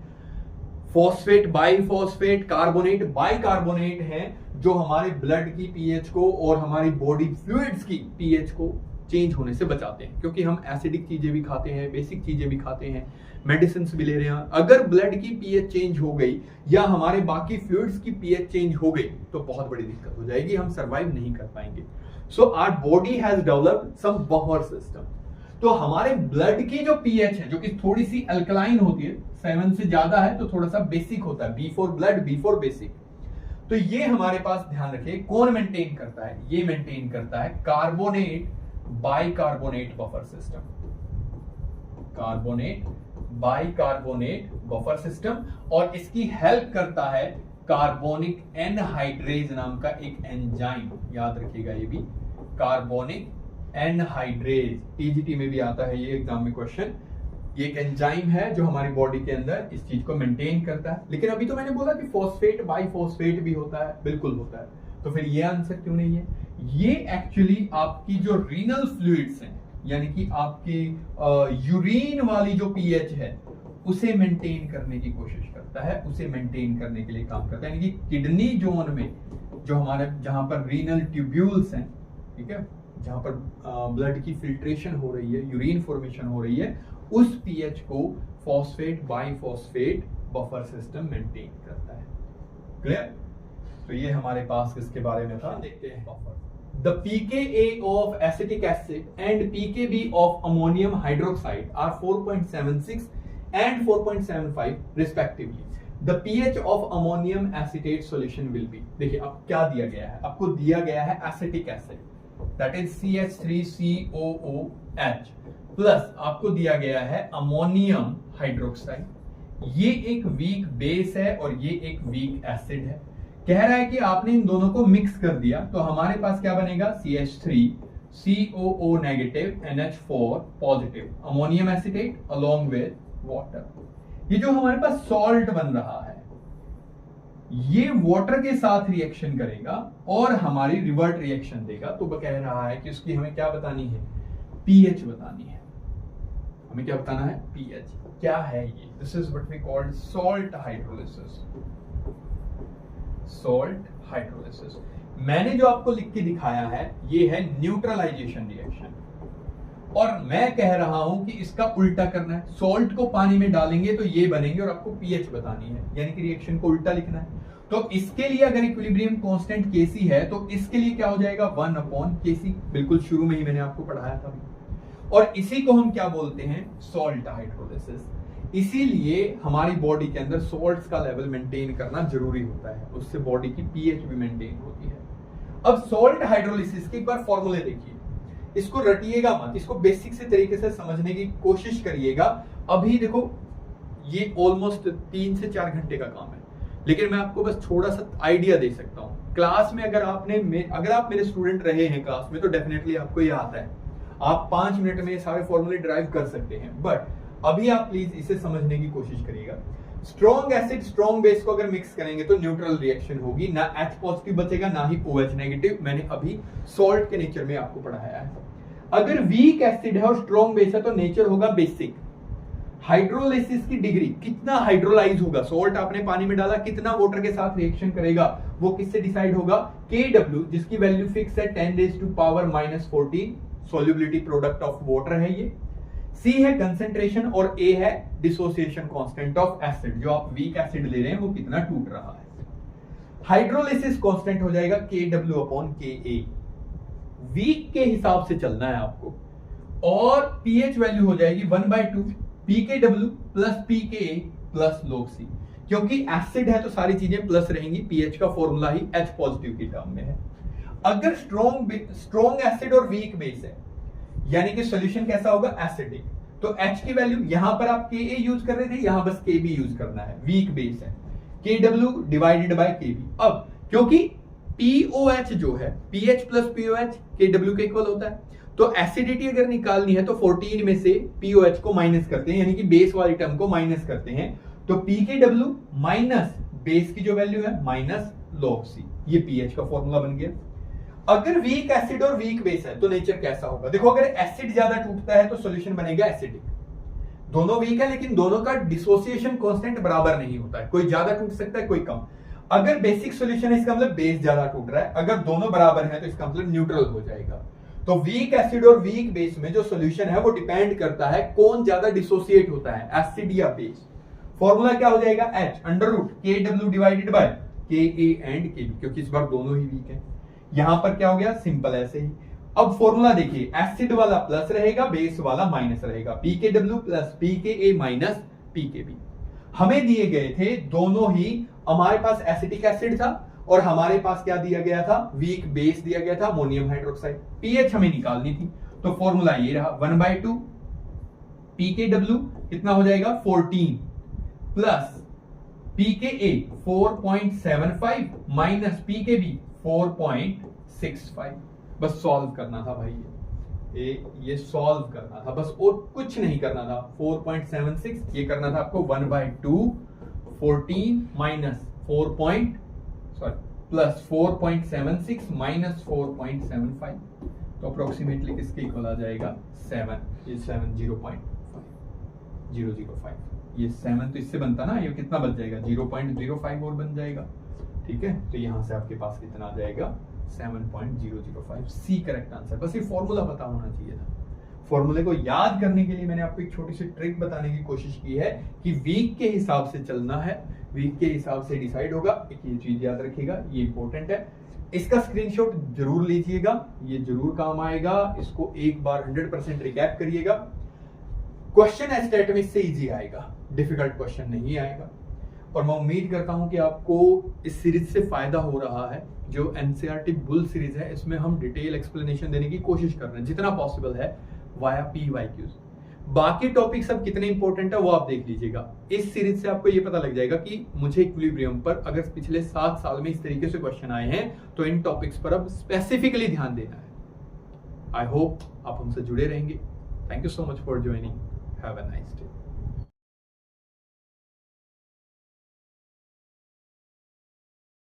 phosphate, biphosphate, carbonate, bicarbonate हैं जो हमारे ब्लड की पीएच को और हमारी बॉडी फ्लूइड्स की पीएच को चेंज होने से बचाते हैं, क्योंकि हम एसिडिक चीजें भी खाते हैं, बेसिक चीजें भी खाते हैं, मेडिसिन भी ले रहे हैं। अगर ब्लड की पीएच चेंज हो गई या हमारे बाकी फ्लूइड्स की पीएच चेंज हो गई तो बहुत बड़ी दिक्कत हो जाएगी, हम सरवाइव नहीं कर पाएंगे। So our body has developed some buffer system. तो हमारे ब्लड की जो पीएच है जो कि थोड़ी सी अल्कलाइन होती है, 7 से ज्यादा है तो थोड़ा सा बेसिक होता है, B for blood, B for basic. तो ये हमारे पास ध्यान रखिए कौन मेंटेन करता है, ये मेंटेन करता है carbonate bicarbonate buffer system, carbonate bicarbonate buffer system. और इसकी हेल्प करता है कार्बोनिक एनहाइड्रेज नाम का एक एंजाइम, याद रखिएगा ये भी, कार्बोनिक एनहाइड्रेज, टीजीटी में भी आता है ये एग्जाम में क्वेश्चन। ये एक एंजाइम है जो हमारी बॉडी के अंदर इस चीज को मेंटेन करता है। लेकिन अभी तो मैंने बोला कि फॉस्फेट बाइफॉस्फेट भी होता है, बिल्कुल होता है, तो फिर ये आंसर क्यों नहीं है। ये एक्चुअली आपकी जो रीनल फ्लूइड्स हैं, यानी कि आपकी यूरिन वाली जो पीएच है उसे मेंटेन करने की कोशिश करता है, उसे मेंटेन करने के लिए काम करता है। यानी कि किडनी जोन में जो हमारे, जहां पर रीनल ट्यूब्यूल्स हैं, ठीक है, जहां पर ब्लड की फिल्ट्रेशन हो रही है, यूरिन फॉर्मेशन हो रही है, उस पीएच को phosphate biphosphate buffer system maintain करता है। क्लियर। तो ये हमारे पास इसके बारे में था, देखते हैं buffer. The pKa of acetic acid and pKb of ammonium hydroxide are 4.76 and 4.75 respectively. The pH of ammonium acetate solution will be, देखिए अब क्या दिया गया है, आपको दिया गया है acetic acid, that is CH3COOH, plus आपको दिया गया है अमोनियम हाइड्रोक्साइड। ये एक वीक बेस है और ये एक वीक एसिड है। कह रहा है कि आपने इन दोनों को मिक्स कर दिया तो हमारे पास क्या बनेगा, CH3COO negative NH4 positive ammonium acetate along with water. ये जो हमारे पास सॉल्ट बन रहा है ये वाटर के साथ रिएक्शन करेगा और हमारी रिवर्ट रिएक्शन देगा। तो कह रहा है कि उसकी हमें क्या बतानी है, पीएच बतानी है। हमें क्या बताना है, पीएच। क्या है ये, this is what we called salt hydrolysis. Salt hydrolysis मैंने जो आपको लिख के दिखाया है ये है न्यूट्रलाइजेशन रिएक्शन, और मैं कह रहा हूं कि इसका उल्टा करना है। सॉल्ट को पानी में डालेंगे तो ये बनेंगे और आपको पीएच बतानी है, यानी कि रिएक्शन को उल्टा लिखना है। तो इसके लिए अगर इक्विलिब्रियम कांस्टेंट Kc है तो इसके लिए क्या हो जाएगा, 1/Kc, बिल्कुल शुरू में ही मैंने आपको पढ़ाया था। और इसी को हम क्या बोलते हैं, सॉल्ट हाइड्रोलिसिस। इसीलिए हमारी बॉडी के अंदर सॉल्ट्स का लेवल मेंटेन करना जरूरी होता है, उससे बॉडी की पीएच भी मेंटेन होती है। अब सॉल्ट हाइड्रोलिसिस के एक बार फॉर्मूले देखिए, इसको रटिएगा मत, इसको बेसिक से तरीके से समझने की कोशिश करिएगा। अभी देखो ये ऑलमोस्ट 3 से 4 घंटे का काम है, लेकिन मैं आपको बस थोड़ा सा आइडिया दे सकता हूँ। क्लास में अगर आप मेरे स्टूडेंट रहे हैं क्लास में तो डेफिनेटली आपको ये आता है, आप 5 मिनट में सारे फॉर्मूले ड्राइव कर सकते हैं। बट अभी आप प्लीज इसे समझने की कोशिश करिएगा। स्ट्रॉन्ग एसिड स्ट्रॉन्ग बेस को अगर मिक्स करेंगे तो न्यूट्रल रिएक्शन होगी, ना H पॉजिटिव बचेगा ना ही OH नेगेटिव। मैंने अभी सॉल्ट के नेचर में आपको पढ़ाया है। अगर वीक एसिड है और स्ट्रॉन्ग बेस है तो नेचर होगा बेसिक। हाइड्रोलिसिस की डिग्री, कितना हाइड्रोलाइज होगा, सॉल्ट आपने पानी में डाला, कितना वाटर के साथ रिएक्शन करेगा, वो किससे डिसाइड होगा, Kw, जिसकी वैल्यू फिक्स है 10⁻⁻14, सॉल्युबिलिटी प्रोडक्ट ऑफ वाटर है ये। C है कंसेंट्रेशन और A है डिसोसिएशन कांस्टेंट ऑफ एसिड, जो आप वीक एसिड ले रहे हैं वो कितना टूट रहा है। हाइड्रोलिसिस कांस्टेंट हो जाएगा Kw/Ka, वीक के हिसाब से चलना है आपको। और पीएच वैल्यू हो जाएगी 1/2 pKw plus pKa plus log C, क्योंकि एसिड है तो सारी चीजें प्लस रहेंगी। पीएच का फॉर्मूला ही H पॉजिटिव की टर्म में है। अगर स्ट्रॉन्ग एसिड और वीक बेस है, यानी कि सॉल्यूशन कैसा होगा, एसिडिक, तो H की वैल्यू यहां पर आप Ka यूज कर रहे थे, यहां बस Kb यूज करना है, वीक बेस है, Kw डिवाइडेड बाय Kb। अब क्योंकि POH जो है, pH प्लस POH Kw के इक्वल होता है, तो एसिडिटी अगर निकालनी है तो 14 में से POH को माइनस करते हैं, यानी कि बेस वाली टर्म को माइनस करते हैं, तो pKw माइनस बेस की जो वैल्यू है माइनस log C, ये pH का फॉर्मूला बन गया। अगर वीक एसिड और वीक बेस है तो नेचर कैसा होगा? देखो, अगर एसिड ज्यादा टूटता है तो सॉल्यूशन बनेगा एसिडिक। दोनों वीक है लेकिन दोनों का डिसोसिएशन कांस्टेंट बराबर नहीं होता है, कोई ज्यादा टूट सकता है कोई कम। अगर बेसिक सॉल्यूशन है इसका मतलब बेस ज्यादा टूट रहा है, अगर दोनों बराबर है तो इसका मतलब न्यूट्रल हो जाएगा। तो वीक एसिड और वीक बेस में जो सॉल्यूशन है वो डिपेंड करता है कौन ज्यादा डिसोसिएट होता है, एसिड या बेस। फॉर्मूला क्या हो जाएगा? H under root KW divided by KA and KB, क्योंकि इस बार दोनों ही वीक है। यहां पर क्या हो गया? सिंपल ऐसे ही। अब फॉर्मूला देखिए, एसिड वाला प्लस रहेगा, बेस वाला माइनस रहेगा, pKw plus pKa minus pKb। हमें दिए गए थे दोनों ही, हमारे पास एसिटिक एसिड था और हमारे पास क्या दिया गया था? वीक बेस दिया गया था, अमोनियम हाइड्रोक्साइड। pH हमें निकालनी थी, तो फॉर्मूला ये रहा 1/2 pKw कितना हो जाएगा? 14 प्लस pKa 4.75 माइनस pKb 4.65। बस सॉल्व करना था भाई, ये सॉल्व करना था बस, और कुछ नहीं करना था। 4.76 ये करना था आपको 1/2 14 माइनस प्लस 4.76 माइनस 4.75, तो अप्रोक्सीमेटली किसके इक्वल आ जाएगा? 7। ये 7 0.005, ये 7 तो इससे बनता ना, ये कितना बच जाएगा? 0.05 और बन जाएगा। ठीक है, तो यहां से आपके पास कितना आ जाएगा? 7.005। C correct answer. बस ये फॉर्मूला पता होना चाहिए था। फॉर्मूले को याद करने के लिए मैंने आपको एक छोटी सी ट्रिक बताने की कोशिश की है कि वीक के हिसाब से चलना है, वीक के हिसाब से डिसाइड होगा। एक ये चीज याद रखिएगा, ये इंपॉर्टेंट है। इसका स्क्रीनशॉट जरूर लीजिएगा, ये जरूर काम आएगा। इसको एक बार 100% रिकैप करिएगा। क्वेश्चन एस्टेट में इससे इजी आएगा, डिफिकल्ट क्वेश्चन नहीं आएगा। और मैं उम्मीद करता हूं कि आपको इस सीरीज से फायदा हो रहा है। जो एनसीईआरटी बुल सीरीज है, इसमें हम डिटेल एक्सप्लेनेशन देने की कोशिश कर रहे हैं जितना पॉसिबल है वाया PYQs। बाकी टॉपिक सब कितने इंपॉर्टेंट है वो आप देख लीजिएगा। इस सीरीज से आपको ये पता लग जाएगा कि मुझे इक्विलिब्रियम पर अगर पिछले 7 साल में इस तरीके से क्वेश्चन आए हैं तो इन टॉपिक्स पर अब स्पेसिफिकली ध्यान देना है। आई होप आप हमसे जुड़े रहेंगे। Thank you so much for joining. Have a nice day.